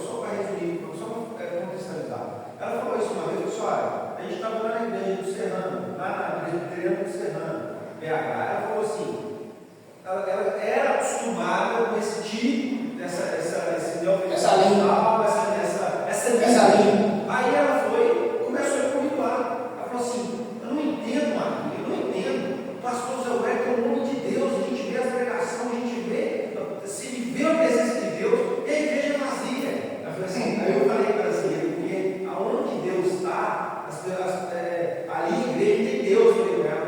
só para resumir, só para contextualizar. Ela falou isso uma vez, eu disse: olha, a gente estava lá na igreja do Serrano, lá na igreja do Serrano, BH. Ela falou assim, ela era acostumada com esse tipo, essa linha. Aí ela foi, começou a comigo lá. Ela falou assim: eu não entendo, Marquinhos, eu não entendo. O pastor Zé Ué, que é o nome de Deus, a gente vê as pregações, a gente vê a presença de Deus, e a igreja é vazia. Eu falei assim, aí eu falei para ela assim, porque aonde Deus está, ali a igreja tem Deus.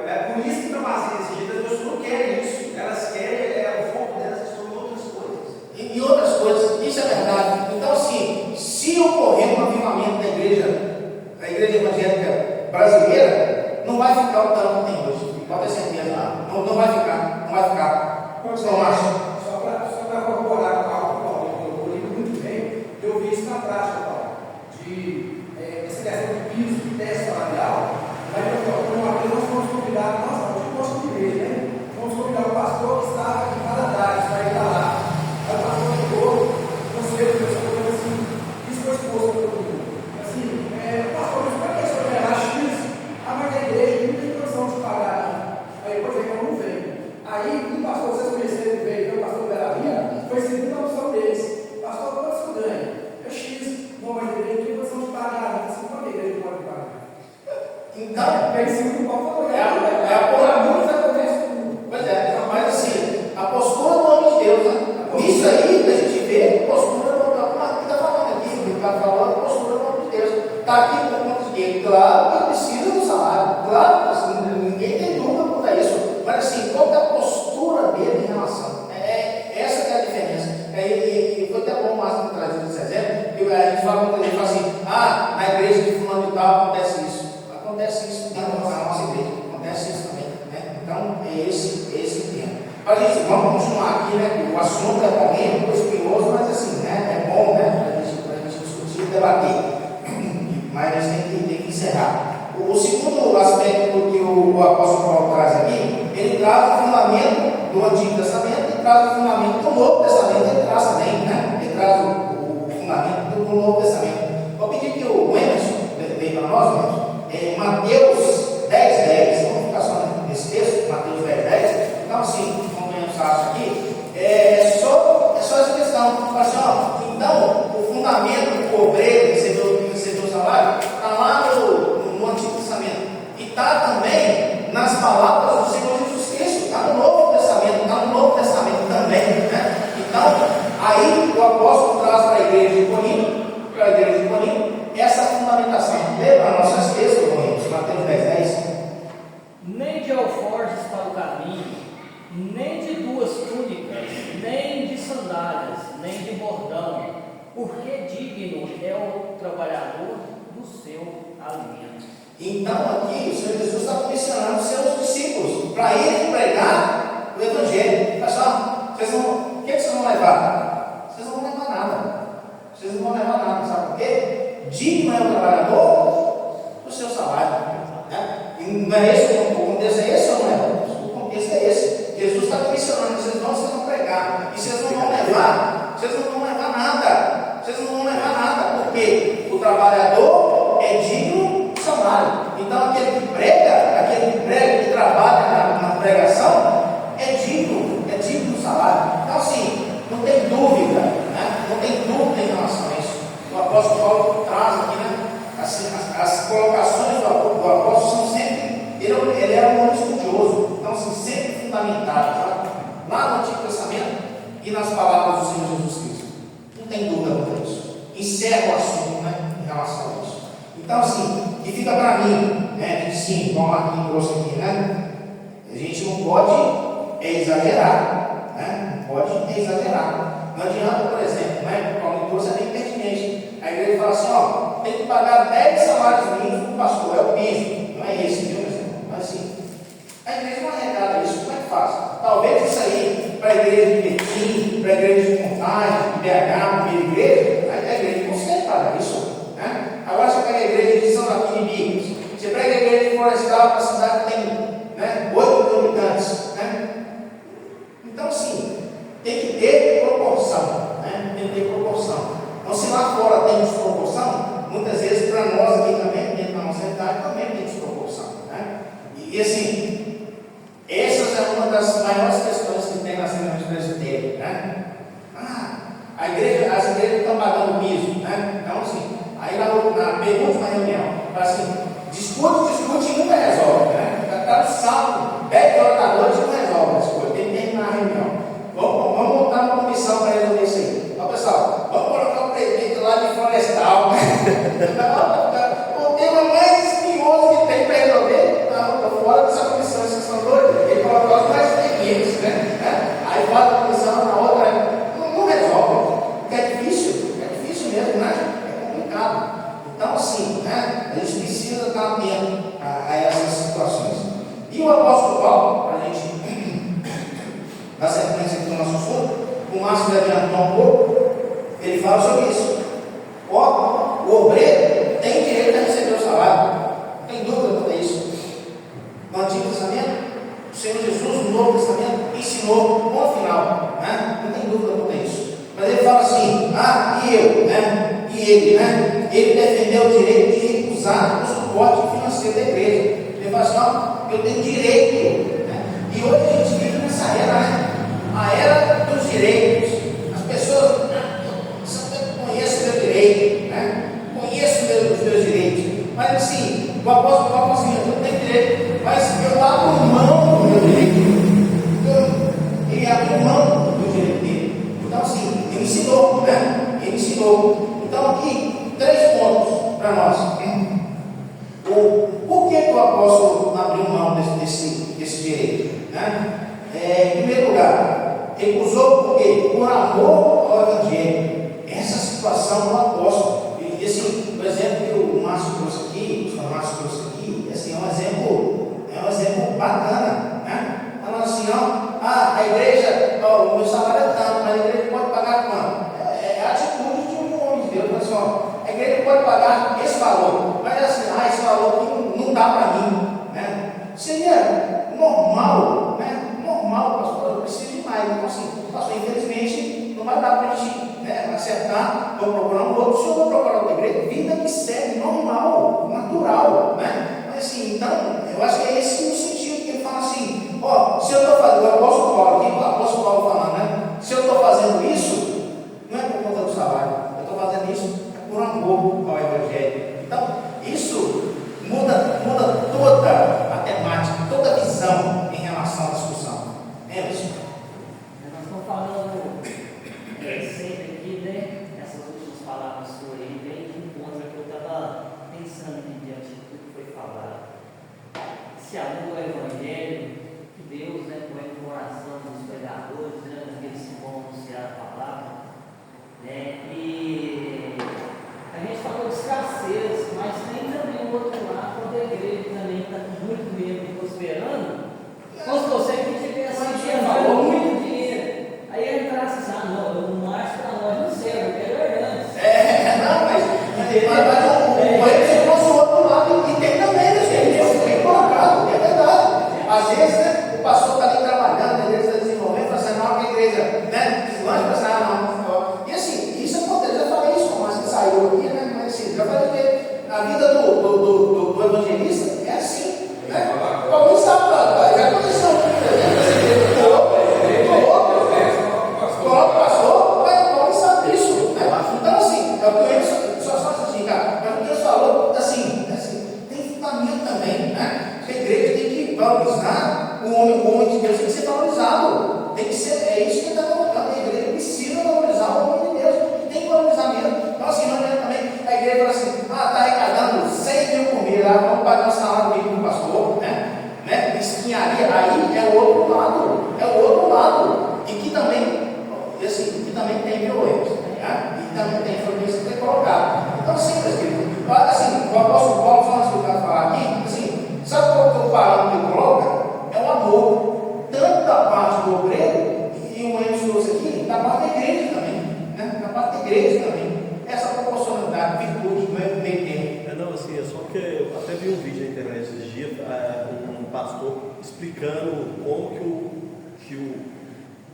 É por isso que está vazia desse jeito. As pessoas não querem isso, elas querem, o foco delas estão em outras coisas.
E outras coisas, isso é verdade. Então, assim, se ocorrer um avivamento da igreja evangélica brasileira, não vai ficar o tanto que tem hoje. Pode ter certeza. Não vai ficar. Só Márcio.
Só para corroborar com algo que o Paulo colocou muito bem, eu vi isso na prática, Paulo, de essa questão de piso, de teste salarial. Mas uma vez nós fomos convidados, nossa igreja, né? Fomos convidar o pastor que estava em Valadares para ir lá. Aí o pastor chegou, o conselho começou assim, isso foi exposto para todo mundo. Assim, pastor, mas como é que a senhora acha isso? Mas a igreja não tem noção de
vai acontecer, fala assim, na igreja de fulano de tal acontece isso. Acontece isso dentro da nossa igreja, acontece isso também, né? Então, é esse tema. Vamos continuar aqui, né? O assunto é polêmico, espinhoso, mas assim, né? É bom, né? Para a gente discutir e debater. Mas a gente tem que encerrar. O segundo aspecto que o apóstolo Paulo traz aqui, ele traz o fundamento do Antigo Testamento e traz o fundamento do Novo Testamento, ele traz também, né? Ele traz o fundamento do Novo Testamento. Vou pedir que o Emerson dê para nós, Emerson, Mateus 10:10. Vamos ficar só nesse texto, Mateus 10:10. Então, assim, vamos pensar isso aqui. É só essa questão. Então, o fundamento do obreiro que recebeu o salário está lá no Antigo Testamento. E está também nas palavras do Senhor Jesus Cristo. Está no Novo Testamento. Está no Novo Testamento também. Né? Então, aí o apóstolo traz para a igreja de Corinto, essa fundamentação. Lembra a nossa texto, Mateus 10:10?
Nem de alforjes para o caminho, nem de 2 túnicas, nem de sandálias, nem de bordão, porque digno é o trabalhador do seu alimento.
Então aqui o Senhor Jesus está comissionando seus discípulos para irem pregar o Evangelho. Pessoal, o que vocês vão levar? Vocês não vão levar nada. Vocês não vão levar nada, sabe por quê? Digno é o trabalhador do seu salário. Né? E não é esse o contexto, é esse ou não é? O contexto é esse. Jesus está comissionando, vocês vão pregar. E vocês não vão levar nada. Vocês não vão levar nada, porque o trabalhador é digno do salário. Então aquele que prega, que trabalha na pregação, é digno do salário. Então assim, não tem dúvida, né? Não tem dúvida em relação a isso. O apóstolo Paulo traz aqui, né? Assim, as colocações do apóstolo são sempre, ele era um homem estudioso, então assim, sempre fundamentado, sabe? Lá no Antigo Testamento e nas palavras do Senhor Jesus Cristo. Não tem dúvida quanto a isso. Encerra o assunto, né? Em relação a isso. Então assim, que fica para mim, né? Sim, como a Marquinhos trouxe aqui, né? A gente não pode exagerar, né? Não pode exagerar. Não adianta, por exemplo, né? O Paulo trouxe é bem pertinente. A igreja fala assim, tem que pagar 10 salários mínimos para o pastor, é o piso. Não é esse, viu, meus irmãos? Mas assim, a igreja não arrecada isso, como é que faz? Talvez isso aí, para a igreja de Pequim, para a igreja de Contagem, de BH, primeira igreja, a igreja consegue pagar isso, né? Agora você pega a igreja de São Joaquim de Minas, você pega a igreja de Florestal, uma cidade que tem, né, 8 mil habitantes, né? Então, assim, tem que ter proporção, né? Tem que ter proporção. Então, se lá fora tem desproporção, muitas vezes para nós aqui também, dentro da nossa realidade, também tem desproporção, né? E assim, essa é uma das maiores questões que tem nas reuniões presbítero, né? As igrejas estão pagando piso, né? Então, assim, aí na penúltima reunião, fala assim, discute e nunca resolve, né? Está no sábado, 10 horas da noite, não resolve as coisas, tem que terminar a reunião. Vamos montar uma comissão para resolver isso aí. Ó, pessoal, vamos colocar o prefeito lá de Florestal. O tema mais espinhoso que tem para resolver, estou fora dessa comissão, vocês são doidos. Ele coloca os mais pequenos, né? Aí fala a comissão na outra, não resolve. Porque é difícil mesmo, né? É complicado. Então, assim, né? A gente precisa estar atento a essas situações. E o apóstolo Paulo, para a gente dar sequência aqui do nosso assunto, o Márcio vai adiantar um pouco, ele fala sobre isso. O obreiro tem direito a receber o salário, não tem dúvida quanto a isso. No Antigo Testamento, o Senhor Jesus, no Novo Testamento, ensinou ponto final, né? Não tem dúvida quanto a isso. Mas ele fala assim, e eu, né? E ele, né? Ele defendeu o direito de recusar o suporte financeiro da igreja. Ele fala assim, eu tenho direito, né? E hoje a gente vive nessa era, né? A era dos direitos. As pessoas conhecem o meu direito, né? Conheço os meus direitos. Mas assim, o apóstolo Paulo assim, eu não tenho direito, mas eu abro mão do meu direito. Ele abriu mão do direito dele. Então assim, ele ensinou, né? Ele ensinou. Então aqui, 3 pontos para nós. Por que o apóstolo abriu mão desse direito? Né? Em primeiro lugar, recusou por quê? Por amor ao Evangelho. Essa situação do apóstolo, igreja, assim, ó, a igreja pode pagar esse valor, mas assim, esse valor aqui não dá para mim, né? Seria normal, né? Normal, pastor, eu preciso de mais. Então, assim, pastor, infelizmente, não vai dar para a gente, né, acertar, vou procurar um outro, o senhor vai procurar outra igreja, vida que segue, normal, natural, né? Mas assim, então, eu acho que é esse o sentido que ele fala assim, ó, se eu estou fazendo, o apóstolo Paulo aqui, o apóstolo Paulo falando, né? Se eu estou fazendo isso, não é por conta do salário, eu estou fazendo isso por amor ao Evangelho. Então, isso muda toda a temática, toda a visão em relação à discussão. Emerson?
Nós estamos falando sempre aqui, né? Essas últimas palavras suas aí, bem de encontro que eu estava pensando aqui diante de tudo que foi falado. Esse amor ao Evangelho, que Deus, né, põe no coração dos pregadores, né, daqueles que vão anunciar a palavra, né? E a gente falou de escassez, mas tem também o outro lado, quando a igreja também está com muito medo e prosperando. Vamos você que tiver assim, muito dinheiro. Aí ele entrasse assim, não, eu não acho para nós, não sei, eu quero herdades.
Não, mas o nosso outro lado e tem também, né, gente? Isso bem colocado, é verdade. Às vezes, né, o pastor está ali trabalhando, a igreja está desenvolvendo, está sendo mal que a igreja, né, deslancha para sair, não. E assim, isso acontece, eu já falei isso com mas que saiu aqui, né? Mas assim, já falei que a vida do evangelista é assim, né? Alguém sabe, já aconteceu aqui, coloca o pastor, mas alguém sabe disso, né? Então assim, é o que eu só assim, cara, mas o que Deus falou, assim, tem fundamento também, né? A igreja tem que valorizar o homem de Deus, tem que ser valorizado, tem que ser, é isso que ele está colocando, a igreja precisa valorizar o homem de Deus, tem que valorizar mesmo. Então assim, não adianta também a igreja fala assim, está arrecadando 6 mil por mês, vamos pagar um salário mínimo do pastor, né? Esquinharia, aí é o outro lado, e que também, assim, que também tem violência, né? E também tem violência que é colocado. Então, assim, assim, o apóstolo Paulo fala assim, que eu quero falar aqui, assim, sabe qual que é o parâmetro que ele coloca? É o amor, tanto da parte do obreiro, e o Emerson trouxe aqui, da parte da igreja também, né? Da parte da igreja também. Essa proporcionalidade, virtude, meio termo.
Não, assim, é só porque eu até vi um vídeo na internet esses dias, um pastor explicando como que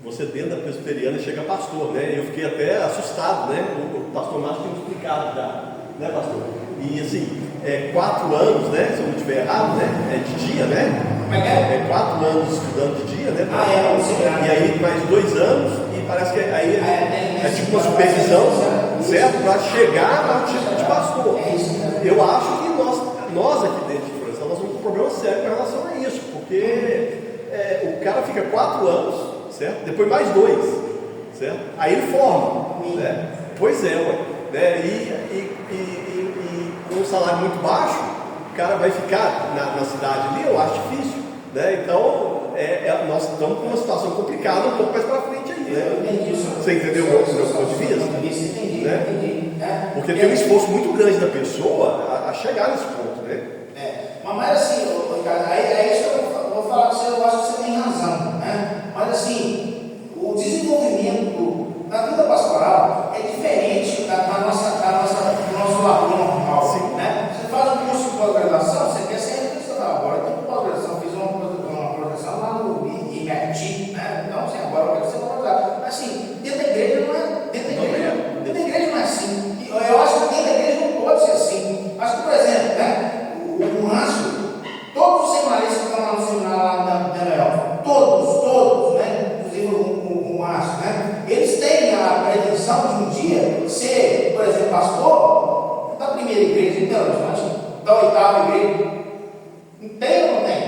você dentro da presbiteriana chega pastor, né? Eu fiquei até assustado, né? O pastor Márcio tinha explicado já, né, pastor? E assim, 4 anos, né? Se eu não estiver errado, né? É de dia, né?
Como é que é?
4 anos estudando de dia, né?
E
aí mais 2 anos, e parece que aí é tipo uma supervisão, certo? Para chegar ao título de pastor. Eu acho que nós aqui dentro de Florestal, nós vamos ter um problema sério com relação a isso, porque o cara fica 4 anos, certo? Depois mais 2, certo? Aí ele forma, né? Pois é, ué, né? E com um salário muito baixo, o cara vai ficar na cidade ali, eu acho difícil, né? Então, nós estamos com uma situação complicada um pouco mais para frente aí, né? Você entendeu o meu ponto de vista?
Entendi.
Porque tem um esforço muito grande da pessoa a chegar nesse ponto, né?
Mas assim, Ricardo, é isso que eu vou falar para você, eu acho que você tem razão, né? Mas assim, o desenvolvimento da vida pastoral é diferente do nosso labor normal.
Sim.
Né? Você faz um curso de pós-graduação, você quer ser profissional. Agora eu tenho pós-graduação, fiz uma pós-graduação lá no IMET, né? Então, assim, agora eu quero ser pós-graduado. Mas assim, dentro da igreja não é. Dentro da igreja não é assim. Eu acho que dentro da igreja não pode ser assim. Acho que, por exemplo, né? O Márcio, todos os seminaristas que estão lá no seminário lá da Leal, todos, né? Inclusive o Márcio, né? Eles têm a pretensão de um dia ser, por exemplo, pastor da primeira igreja, da 8ª igreja. Tem ou não tem?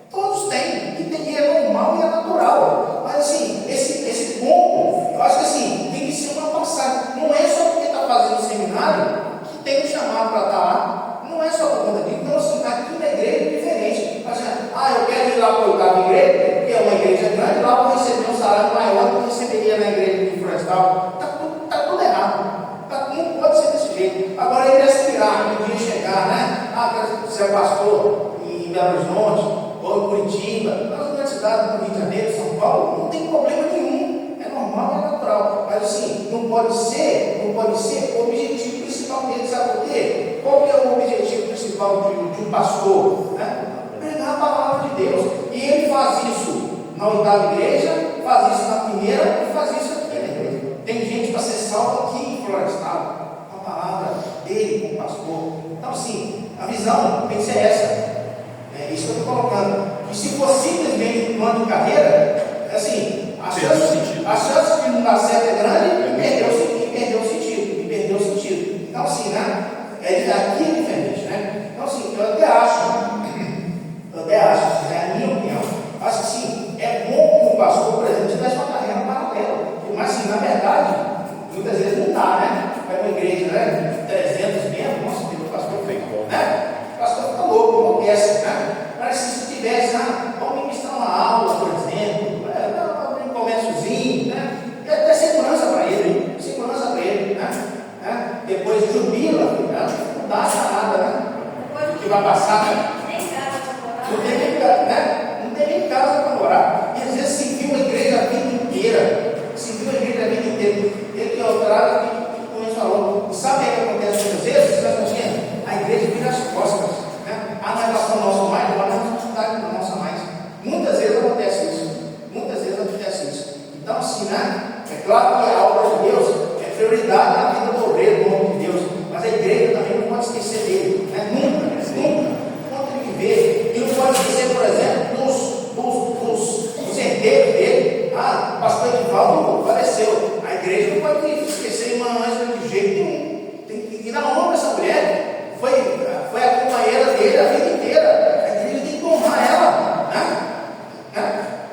Todos têm, e é normal e é natural. Mas assim, esse ponto, eu acho que assim, tem que ser uma passagem. Não é só porque está fazendo seminário que tem que chamar para estar lá. Não é só por conta disso. Então, assim, aqui na igreja é diferente. Eu quero ir lá para a 8ª igreja, porque é uma igreja grande, lá vou receber um salário maior do que receberia na igreja de Florestal. Está tudo errado. Não pode ser desse jeito. Agora ele aspirar, um dia chegar, né? Quero ser pastor em Belo Horizonte, ou em Curitiba, nas universidades do Rio de Janeiro, São Paulo, não tem problema nenhum. É normal, é natural. Mas assim, não pode ser pode ser o objetivo principal dele, sabe por quê? Qual que é o objetivo principal de um pastor? Né? Pregar a palavra de Deus. E ele faz isso na 8ª igreja, faz isso na 1ª e faz isso aqui na igreja. Tem gente para ser salva aqui em Florestal, a palavra dele como pastor. Então, assim, a visão tem que ser essa. É isso que eu estou colocando. E se for simplesmente um plano de carreira, assim, a chance de não dar certo é grande e perdeu o sentido. Então, assim, né? Aqui é diferente, né? Então, assim, eu até acho, é a minha opinião, acho que sim, é bom que o pastor, por exemplo, tivesse uma carreira paralela. Mas, assim, na verdade, muitas vezes não dá, né? Vai para uma igreja, né? 300 membros, nossa, tem um pastor feito, né? O pastor fica louco, enlouquece, né? Mas se tivesse, vamos ministrar uma aula, por exemplo, um comérciozinho, né? E até segurança para ele, né? Depois jubila, não dá nada, né? Que vai passar, né? Não tem nem casa para morar. E às vezes se viu a igreja a vida inteira. Ele que é o trago que como a gente falou. E sabe o que acontece muitas vezes? A igreja vira as costas. Né? Não é pastor nosso mais, não é dificuldade nossa mais. Muitas vezes acontece isso. Então, assim, né? É claro que a obra de Deus é prioridade na vida do obreiro, do homem de Deus. Mas a igreja também não pode esquecer dele. Né? Nunca. Enquanto ele viver. E não pode esquecer, por exemplo, dos herdeiros dele. O pastor Edivaldo faleceu. A igreja não pode esquecer a irmã Ângela de jeito nenhum. Tem que ir na honra essa mulher. Foi a companheira dele a vida inteira. A igreja tem que honrar ela. Né?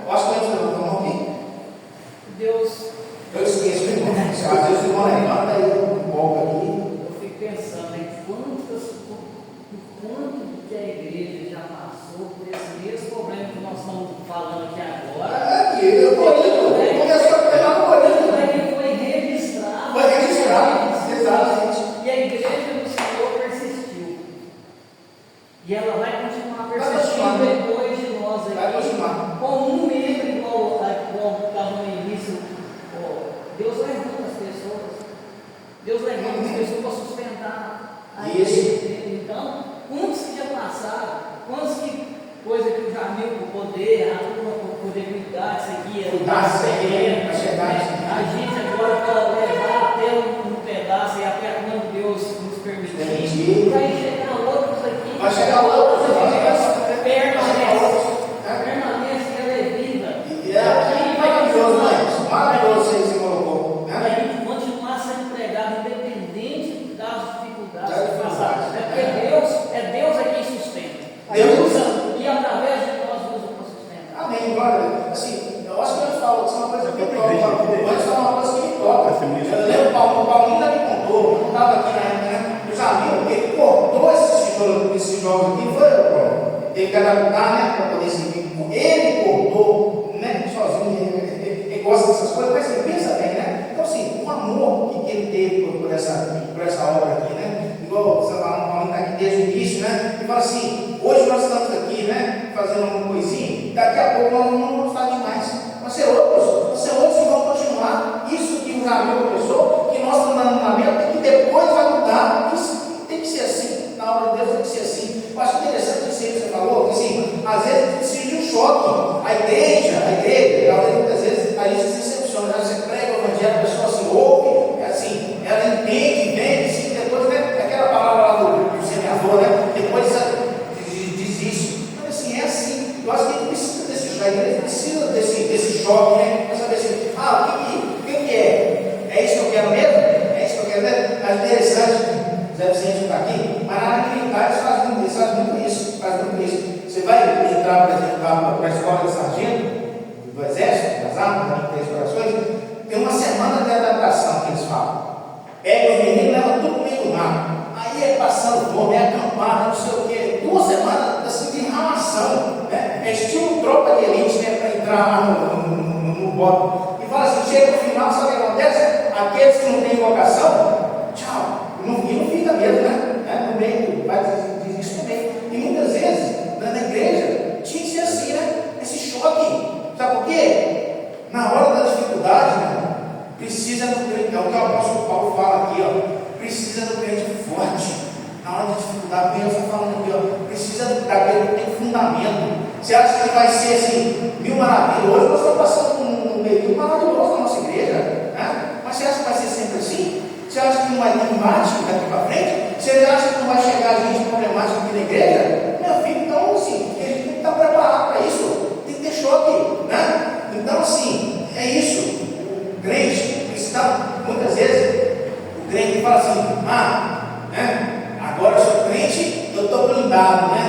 Eu acho que antes eu não aqui. Eu esqueço, meu irmão. Às vezes o irmão levanta e eu empolgo aqui.
Eu fico pensando em quanto que a igreja já passou por esse mesmo problema que nós estamos falando aqui agora.
Eu começou a pegar o olho.
Foi registrado.
Exatamente.
E a igreja do Senhor persistiu. E ela vai continuar persistindo depois de nós aqui.
Vai continuar.
Com um membro igual estava no início. Deus levanta as pessoas para sustentar a igreja. Então, quantos que já passaram? Quantos que coisa que o Jamil por poder, a turma por poder cuidar disso aqui, a gente agora para levar até um pedaço e até quando Deus nos permitir, vai chegar outros aqui.
Vai chegar outros
permanece, ela é vida.
É maravilhoso isso que você colocou.
Para a gente continuar sendo pregado independente das dificuldades passadas. Porque Deus é quem sustenta. E através de nós usa para sustentar.
Amém. Agora, assim, eu acho que eu falo, isso é uma coisa que me toca. Antes é uma coisa que me toca. Eu lembro, o Paulinho já me contou, eu não estava aqui na época, né? Eu já vi, ele cortou esses tijolos aqui, ele quer adaptar, né? Para poder seguir. Ele cortou, né? Sozinho, ele gosta dessas coisas, mas você pensa bem, né? Então, assim, o amor que ele teve por essa obra aqui, né? Igual o Paulinho está aqui desde o início, né? E fala assim, hoje nós estamos aqui, né? Fazendo uma coisinha, daqui a pouco nós não vamos fazer mais. Vai ser outros que vão continuar. Isso que o Jamil começou, que nós estamos dando na meta, que depois vai mudar. Isso tem que ser assim. Na obra de Deus tem que ser assim. Eu acho interessante isso que você falou, que assim, às vezes precisa de um choque. A igreja, muitas vezes, a gente se decepciona. Você prega o evangelho, a pessoa se ouve, assim, ela entende, vem, assim, depois, né? Aquela palavra lá do semeador, né? Depois diz isso. Mas assim, é assim. Eu acho que a gente precisa desse choque, a igreja precisa desse choque, né? Para saber assim, o que é? É isso que eu quero mesmo? É isso que eu quero mesmo? Mas interessante, Zé Vicente está aqui, mas na área militar eles fazem muito isso. Você vai entrar, por exemplo, para a escola de sargento, do exército, das armas, das corações, tem uma semana de adaptação que eles falam. Pega os meninos, leva tudo no meio do mar. Aí é passando fome, é acampar, não sei o quê. 2 semanas assim, de ramação, né? É estilo tropa de elite, né? Para entrar lá no bote. E fala assim, chega no final, sabe o que acontece? Aqueles que não têm vocação, tchau. E não fica mesmo, né? No meio, vai dizer isso também. E muitas vezes, na igreja, tinha que ser assim, né? Esse choque. Sabe por quê? Na hora da dificuldade, né? Precisa, é o que o apóstolo Paulo fala aqui, Deus está falando aqui, ó, precisa daquele que tem fundamento. Você acha que vai ser assim, mil maravilhas? Hoje nós estamos passando por um período maravilhoso na nossa igreja, né? Mas você acha que vai ser sempre assim? Você acha que não vai ter embate daqui para frente? Você acha que não vai chegar gente problemática aqui na igreja? Meu filho, então assim, a gente tem que estar preparado para isso, tem que ter choque, né? Então assim, é isso. O crente cristão, muitas vezes, o crente fala assim, né? Agora eu sou crente, eu estou blindado, né?